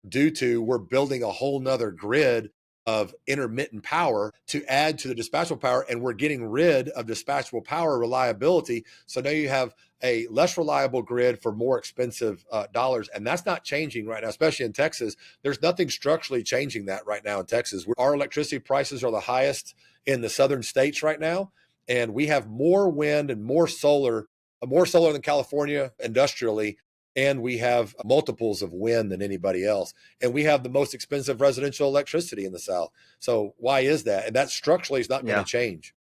due to we're building a whole nother grid of intermittent power to add to the dispatchable power, and we're getting rid of dispatchable power reliability. So now you have a less reliable grid for more expensive dollars, and that's not changing right now, especially in Texas. There's nothing structurally changing that right now in Texas. Our electricity prices are the highest in the southern states right now, and we have more wind and more solar than California industrially, and we have multiples of wind than anybody else. And we have the most expensive residential electricity in the South. So why is that? And that structurally is not going to change.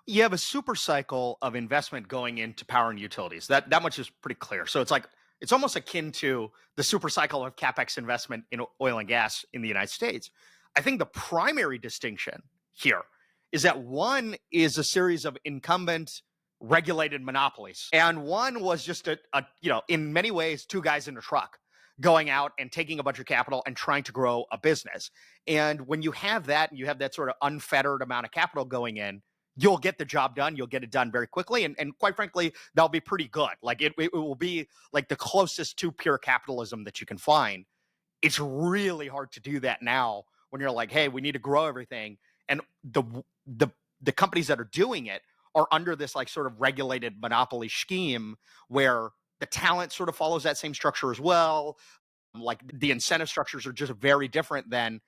You have a super cycle of investment going into power and utilities. That much is pretty clear. So it's almost akin to the super cycle of capex investment in oil and gas in the United States. I think the primary distinction here is that one is a series of incumbent regulated monopolies, and one was just a in many ways two guys in a truck going out and taking a bunch of capital and trying to grow a business. And when you have that and you have that sort of unfettered amount of capital going in, you'll get the job done. You'll get it done very quickly. And quite frankly, that'll be pretty good. Like it will be like the closest to pure capitalism that you can find. It's really hard to do that now when you're like, hey, we need to grow everything. And the companies that are doing it are under this like sort of regulated monopoly scheme where the talent sort of follows that same structure as well. Like the incentive structures are just very different than,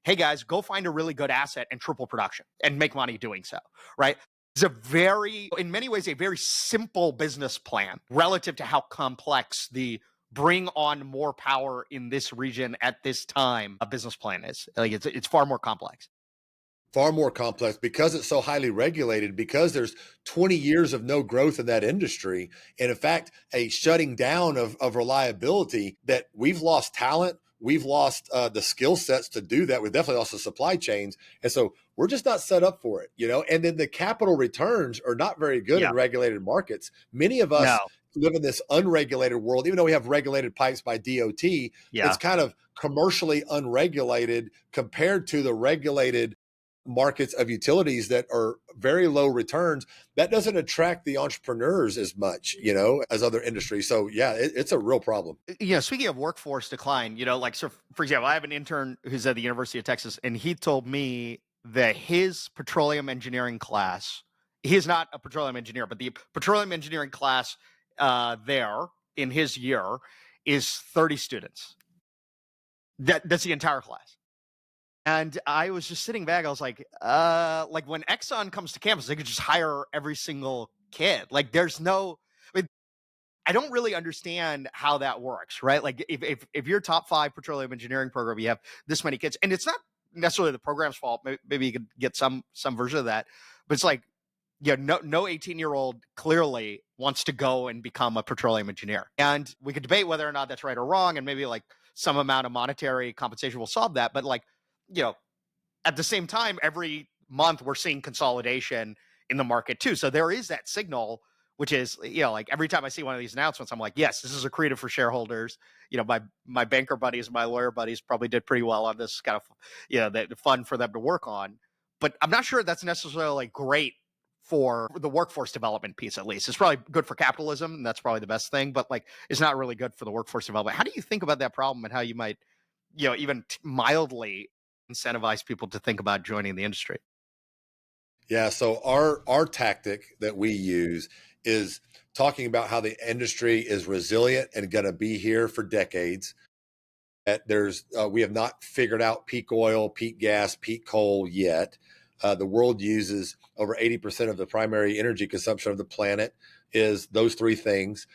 hey guys, go find a really good asset and triple production and make money doing so, right? It's in many ways, a very simple business plan relative to how complex the bring on more power in this region at this time a business plan is. Like it's far more complex. Far more complex because it's so highly regulated, because there's 20 years of no growth in that industry. And in fact, a shutting down of reliability, that we've lost talent. We've lost the skill sets to do that. We've definitely lost the supply chains. And so we're just not set up for it, and then the capital returns are not very good in regulated markets. Many of us live in this unregulated world, even though we have regulated pipes by DOT. It's kind of commercially unregulated compared to the regulated markets of utilities that are very low returns. That doesn't attract the entrepreneurs as much, as other industries. So yeah, it's a real problem. Speaking of workforce decline, so for example, I have an intern who's at the University of Texas, and he told me that his petroleum engineering class, he is not a petroleum engineer, but the petroleum engineering class there in his year is 30 students. That's the entire class. And I was just sitting back. I was like when Exxon comes to campus, they could just hire every single kid. Like there's no, I don't really understand how that works, right? Like if you're top 5 petroleum engineering program, you have this many kids, and it's not necessarily the program's fault. Maybe you could get some version of that, but it's like, no 18-year-old clearly wants to go and become a petroleum engineer. And we could debate whether or not that's right or wrong, and maybe like some amount of monetary compensation will solve that. But like, at the same time, every month we're seeing consolidation in the market too. So there is that signal, which is, like every time I see one of these announcements, I'm like, yes, this is accretive for shareholders. My banker buddies, my lawyer buddies probably did pretty well on this kind of, the fun for them to work on. But I'm not sure that's necessarily great for the workforce development piece. At least it's probably good for capitalism, and that's probably the best thing, but like it's not really good for the workforce development. How do you think about that problem, and how you might, even mildly incentivize people to think about joining the industry? Yeah, so our tactic that we use is talking about how the industry is resilient and going to be here for decades. That we have not figured out peak oil, peak gas, peak coal yet. The world uses over 80% of the primary energy consumption of the planet is those 3 things.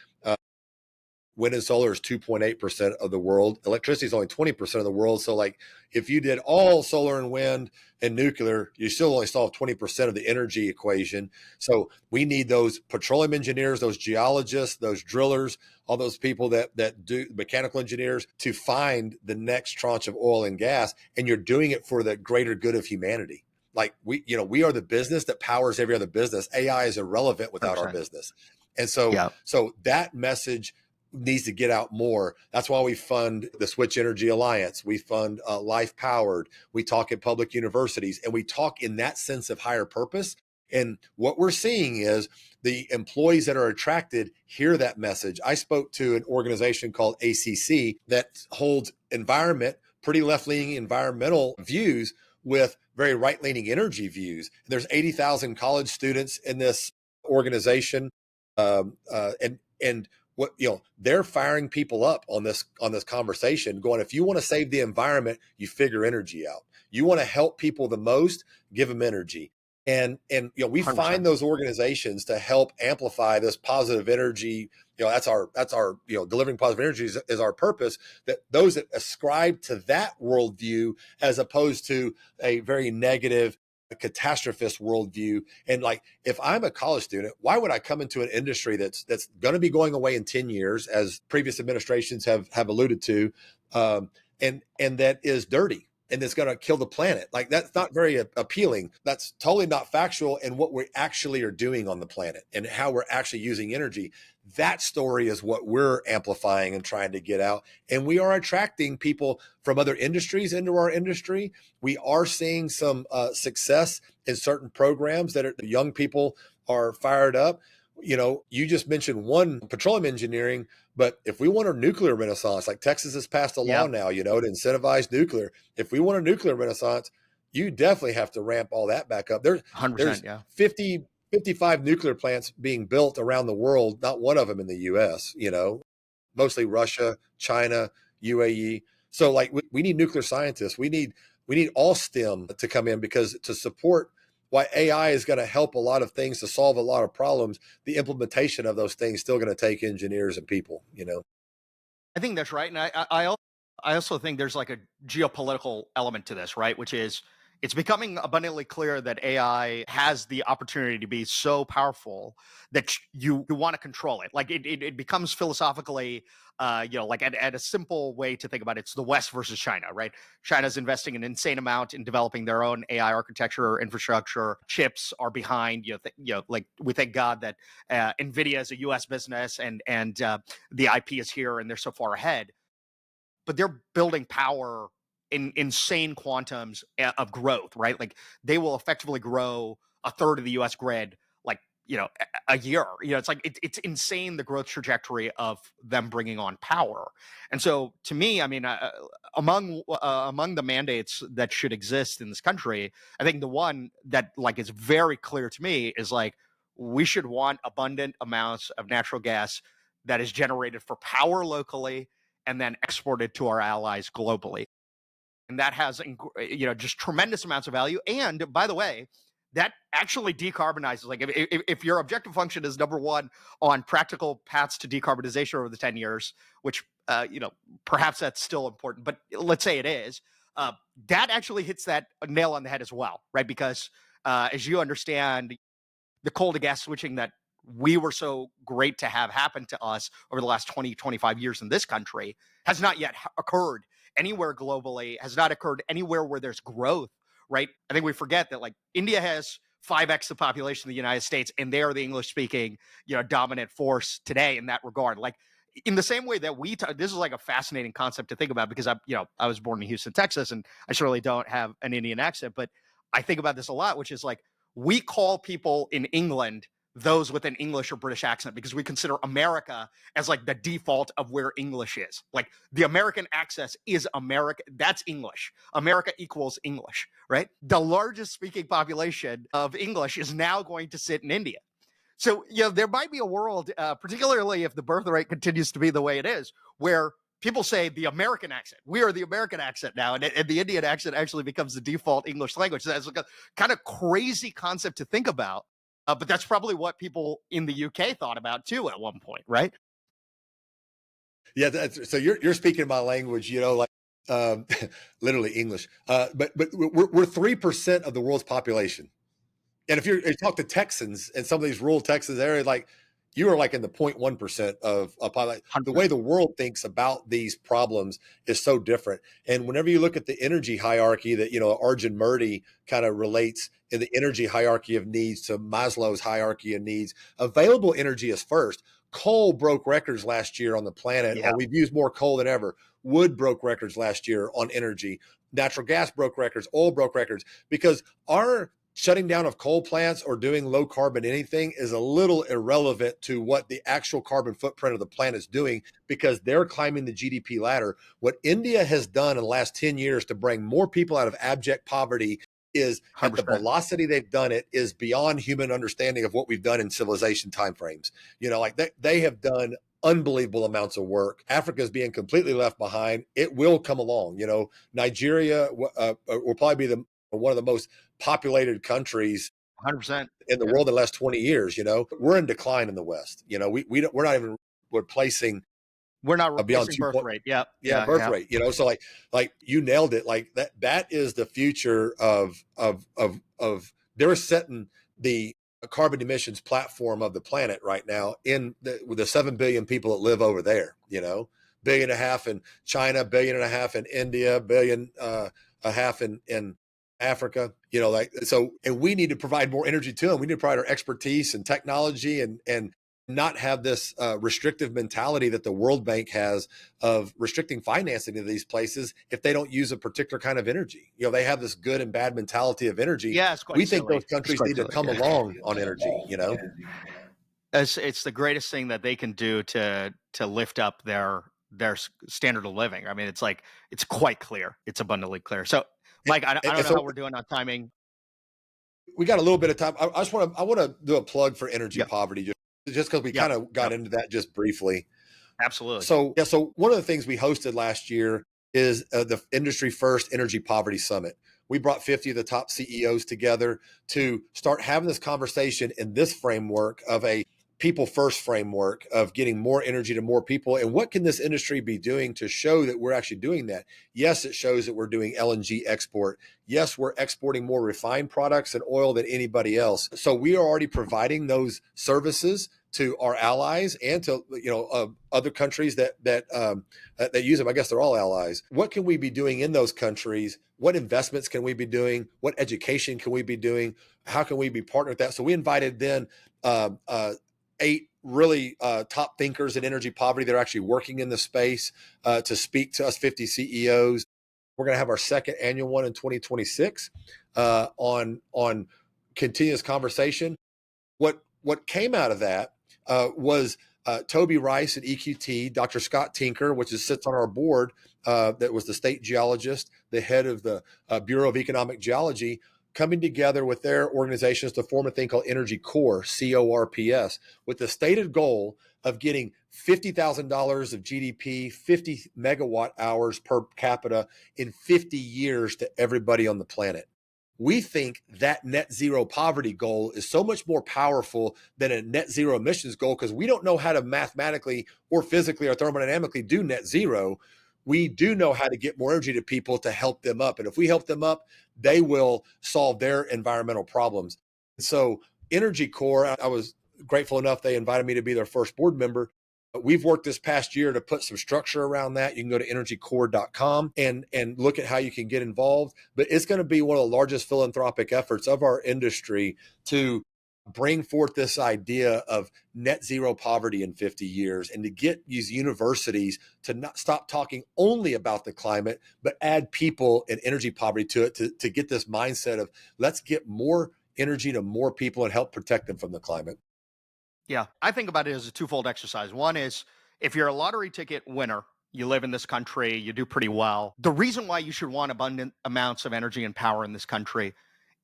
Wind and solar is 2.8% of the world. Electricity is only 20% of the world. So like if you did all solar and wind and nuclear, you still only solve 20% of the energy equation. So we need those petroleum engineers, those geologists, those drillers, all those people that do mechanical engineers to find the next tranche of oil and gas. And you're doing it for the greater good of humanity. Like we are the business that powers every other business. AI is irrelevant without 100%. our business. And so that message needs to get out more. That's why we fund the Switch Energy Alliance. We fund Life Powered. We talk at public universities, and we talk in that sense of higher purpose. And what we're seeing is the employees that are attracted hear that message. I spoke to an organization called ACC that holds pretty left-leaning environmental views with very right-leaning energy views. And there's 80,000 college students in this organization, and what they're firing people up on this conversation, going, if you want to save the environment, you figure energy out. You want to help people the most, give them energy. And we 100%. Find those organizations to help amplify this positive energy. That's our delivering positive energy is our purpose. That those that ascribe to that worldview, as opposed to a very negative, a catastrophist worldview. And like, if I'm a college student, why would I come into an industry that's going to be going away in 10 years, as previous administrations have alluded to, and that is dirty and that's going to kill the planet? Like, that's not very appealing. That's totally not factual in what we actually are doing on the planet and how we're actually using energy. That story is what we're amplifying and trying to get out. And we are attracting people from other industries into our industry. We are seeing some success in certain programs that young people are fired up. You know, you just mentioned one, petroleum engineering, but if we want a nuclear renaissance, like Texas has passed a law Yeah, now, you know, to incentivize nuclear. If we want a nuclear renaissance, you definitely have to ramp all that back up. 100%. There's Yeah. 55 nuclear plants being built around the world, not one of them in the US, you know, mostly Russia, China, UAE. So like we need nuclear scientists. We need all STEM to come in, because to support why AI is going to help a lot of things to solve a lot of problems, the implementation of those things still going to take engineers and people, you know. I think that's right, and I also think there's like a geopolitical element to this, right? Which is it's becoming abundantly clear that AI has the opportunity to be so powerful that you want to control it. Like it becomes philosophically, like at a simple way to think about it, it's the West versus China, right? China's investing an insane amount in developing their own AI architecture, infrastructure. Chips are behind. Like we thank God that Nvidia is a U.S. business, and the IP is here, and they're so far ahead. But they're building power in insane quantums of growth, right? Like they will effectively grow a third of the U.S. grid, like a year. It's like it's insane the growth trajectory of them bringing on power. And so, to me, I mean, among the mandates that should exist in this country, I think the one that like is very clear to me is like we should want abundant amounts of natural gas that is generated for power locally and then exported to our allies globally. And that has, just tremendous amounts of value. And by the way, that actually decarbonizes. Like if your objective function is number one on practical paths to decarbonization over the 10 years, which, perhaps that's still important, but let's say it is, that actually hits that nail on the head as well, right? Because as you understand, the coal to gas switching that we were so great to have happen to us over the last 20, 25 years in this country has not yet occurred anywhere globally, has not occurred anywhere where there's growth, right? I think we forget that like India has 5x the population of the United States, and they are the English speaking, dominant force today in that regard. Like in the same way that this is like a fascinating concept to think about, because I was born in Houston, Texas, and I certainly don't have an Indian accent, but I think about this a lot, which is like we call people in England those with an English or British accent because we consider America as like the default of where English is. Like the American access is America. That's English. America equals English, right? The largest speaking population of English is now going to sit in India. So, there might be a world, particularly if the birth rate continues to be the way it is, where people say the American accent. We are the American accent now, and the Indian accent actually becomes the default English language. That's like a kind of crazy concept to think about. But that's probably what people in the UK thought about too at one point, right? Yeah, so you're speaking my language, you know, like um, literally English. But we're 3% of the world's population. And if you talk to Texans and some of these rural Texas areas, like you are like in the 0.1% of population. The way 100%. the world thinks about these problems is so different. And whenever you look at the energy hierarchy that, Arjun Murti kind of relates in the energy hierarchy of needs to Maslow's hierarchy of needs, available energy is first. Coal broke records last year on the planet. Yeah. We've used more coal than ever. Wood broke records last year on energy. Natural gas broke records. Oil broke records because our shutting down of coal plants or doing low carbon anything is a little irrelevant to what the actual carbon footprint of the planet is doing, because they're climbing the GDP ladder. What India has done in the last 10 years to bring more people out of abject poverty is, at the 100%. velocity they've done it, is beyond human understanding of what we've done in civilization timeframes. Like they have done unbelievable amounts of work. Africa is being completely left behind. It will come along. Nigeria will probably be one of the most populated countries 100%. in the Yeah. world in the last 20 years. We're in decline in the West. We're not even replacing We're not beyond replacing birth rate. Yeah, yeah, yeah, birth yeah. rate, so like you nailed it. Like that is the future of they're setting the carbon emissions platform of the planet right now with the 7 billion people that live over there, billion and a half in China, billion and a half in India, billion a half in Africa, like, so, and we need to provide more energy to them. We need to provide our expertise and technology and not have this restrictive mentality that the World Bank has of restricting financing to these places if they don't use a particular kind of energy. They have this good and bad mentality of energy. Yeah, it's quite We think those silly. It's countries quite need to silly. come Yeah. along on energy. It's the greatest thing that they can do to lift up their standard of living. I mean, it's quite clear. It's abundantly clear. So, Mike, I don't And know how so we're doing on timing. we got a little bit of time. I want to do a plug for energy Yep. poverty just because we Yep. kind of got into that just briefly. Absolutely. So one of the things we hosted last year is the industry first energy poverty summit. We brought 50 of the top CEOs together to start having this conversation in this framework of a people first framework of getting more energy to more people. And what can this industry be doing to show that we're actually doing that? Yes, it shows that we're doing LNG export. Yes, we're exporting more refined products and oil than anybody else. So we are already providing those services to our allies and to other countries that use them. I guess they're all allies. What can we be doing in those countries? What investments can we be doing? What education can we be doing? How can we be partnered with that? So we invited then 8 really top thinkers in energy poverty that are actually working in the space to speak to us 50 CEOs. We're going to have our second annual one in 2026 on continuous conversation. What came out of that was Toby Rice at EQT, Dr. Scott Tinker, which sits on our board, that was the state geologist, the head of the Bureau of Economic Geology, coming together with their organizations to form a thing called Energy Corps, CORPS, with the stated goal of getting $50,000 of GDP, 50 megawatt hours per capita in 50 years to everybody on the planet. We think that net zero poverty goal is so much more powerful than a net zero emissions goal because we don't know how to mathematically or physically or thermodynamically do net zero. We do know how to get more energy to people to help them up. And if we help them up, they will solve their environmental problems. So Energy Corps, I was grateful enough they invited me to be their first board member. We've worked this past year to put some structure around that. You can go to energycorps.com and look at how you can get involved. But it's going to be one of the largest philanthropic efforts of our industry to bring forth this idea of net zero poverty in 50 years and to get these universities to not stop talking only about the climate, but add people and energy poverty to it to get this mindset of let's get more energy to more people and help protect them from the climate. Yeah, I think about it as a twofold exercise. One is if you're a lottery ticket winner, you live in this country, you do pretty well. The reason why you should want abundant amounts of energy and power in this country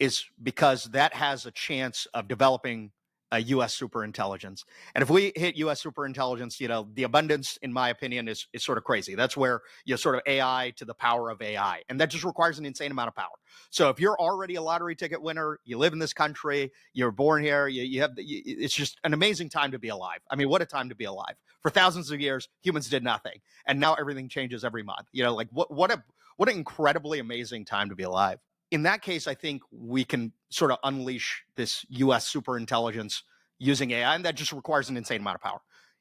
is because that has a chance of developing a US superintelligence. And if we hit US superintelligence, the abundance, in my opinion, is sort of crazy. That's where you sort of AI to the power of AI. And that just requires an insane amount of power. So if you're already a lottery ticket winner, you live in this country, you're born here, it's just an amazing time to be alive. I mean, what a time to be alive. For thousands of years, humans did nothing. And now everything changes every month. Like what an incredibly amazing time to be alive. In that case, I think we can sort of unleash this US superintelligence using AI, and that just requires an insane amount of power.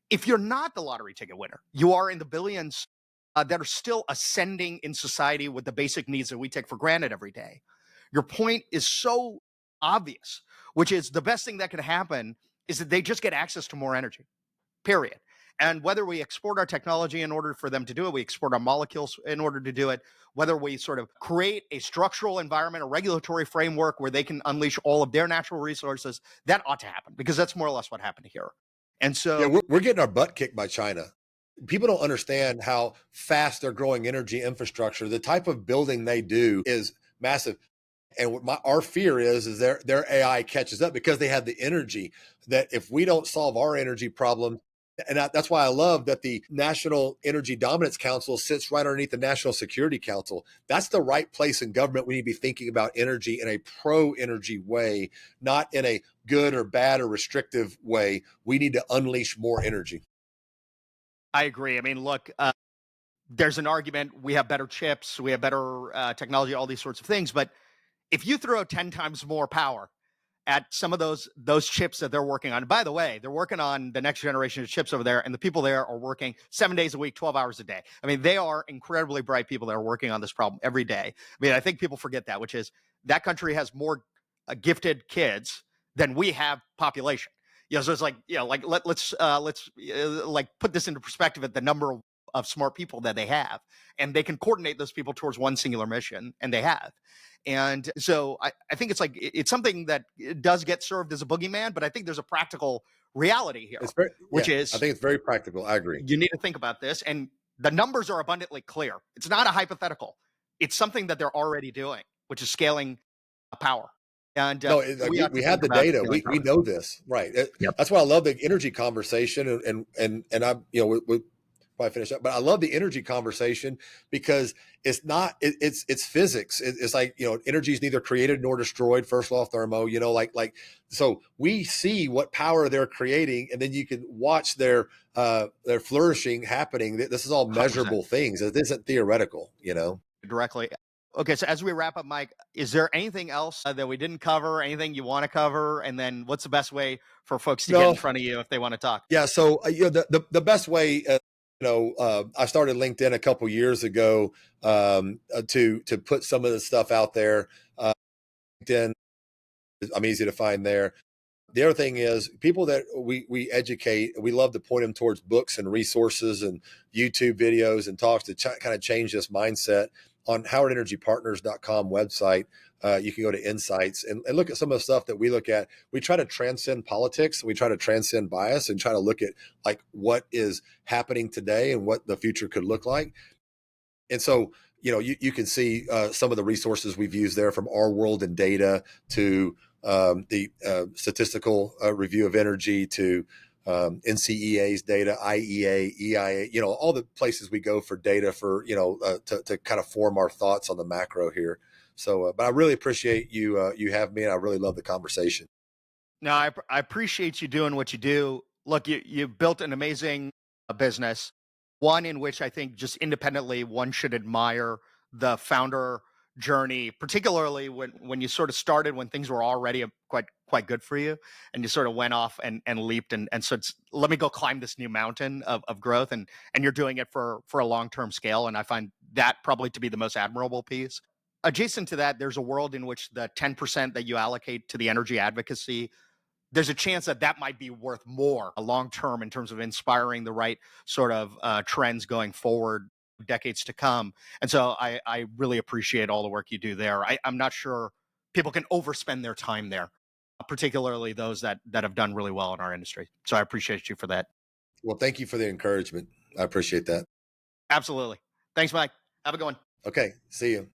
If you're not the lottery ticket winner, you are in the billions that are still ascending in society with the basic needs that we take for granted every day. Your point is so obvious, which is the best thing that can happen is that they just get access to more energy, period. And whether we export our technology in order for them to do it, we export our molecules in order to do it, whether we sort of create a structural environment, a regulatory framework where they can unleash all of their natural resources, that ought to happen because that's more or less what happened here. And so, yeah, we're getting our butt kicked by China. People don't understand how fast they're growing energy infrastructure. The type of building they do is massive. And what our fear is their AI catches up because they have the energy that if we don't solve our energy problem, and that's why I love that the National Energy Dominance Council sits right underneath the National Security Council. That's the right place in government. We need to be thinking about energy in a pro-energy way, not in a good or bad or restrictive way. We need to unleash more energy. I agree. I mean, look, there's an argument. We have better chips, we have better technology, all these sorts of things. But if you throw 10 times more power at some of those chips that they're working on. And by the way, they're working on the next generation of chips over there, and the people there are working 7 days a week, 12 hours a day. I mean, they are incredibly bright people that are working on this problem every day. I mean, I think people forget that, which is that country has more gifted kids than we have population. So it's like, like let's like put this into perspective at the number of smart people that they have, and they can coordinate those people towards one singular mission, and they have. And so I think it's like it's something that does get served as a boogeyman, but I think there's a practical reality here, It's very, which yeah, I is think it's very practical. I agree. you need to think about this. And the numbers are abundantly clear. It's not a hypothetical, it's something that they're already doing, which is scaling power. And No, we ought we to have think the about data. scaling We power. know this, right? Yep. That's why I love the energy conversation, and I, we probably finish up, but I love the energy conversation because it's not it's physics. It's like, energy is neither created nor destroyed. First law of thermo, like so we see what power they're creating, and then you can watch their flourishing happening. This is all 100%. measurable things. It isn't theoretical. Directly. Okay, so as we wrap up, Mike, is there anything else that we didn't cover? Anything you want to cover? And then, what's the best way for folks to get in No, front of you if they want to talk? yeah. So the best way, I started LinkedIn a couple years ago, to put some of the stuff out there. LinkedIn, I'm easy to find there. The other thing is people that we educate, we love to point them towards books and resources and YouTube videos and talks to kind of change this mindset. On howardenergypartners.com website, you can go to insights and look at some of the stuff that we look at. We try to transcend politics. We try to transcend bias and try to look at like what is happening today and what the future could look like. And so, you can see some of the resources we've used there, from our world and data to the statistical review of energy to NCEA's data, IEA, EIA, all the places we go for data for, to kind of form our thoughts on the macro here. So, but I really appreciate you having me, and I really love the conversation. No, I appreciate you doing what you do. Look, you built an amazing business, one in which I think just independently one should admire the founder journey, particularly when you sort of started when things were already quite good for you, and you sort of went off and leaped and so let me go climb this new mountain of growth, and you're doing it for a long term scale, and I find that probably to be the most admirable piece. Adjacent to that, there's a world in which the 10% that you allocate to the energy advocacy, there's a chance that that might be worth more long term in terms of inspiring the right sort of trends going forward, decades to come. And so I really appreciate all the work you do there. I'm not sure people can overspend their time there, particularly those that have done really well in our industry. So I appreciate you for that. Well, thank you for the encouragement. I appreciate that. Absolutely. Thanks, Mike. Have a good one. Okay. See you.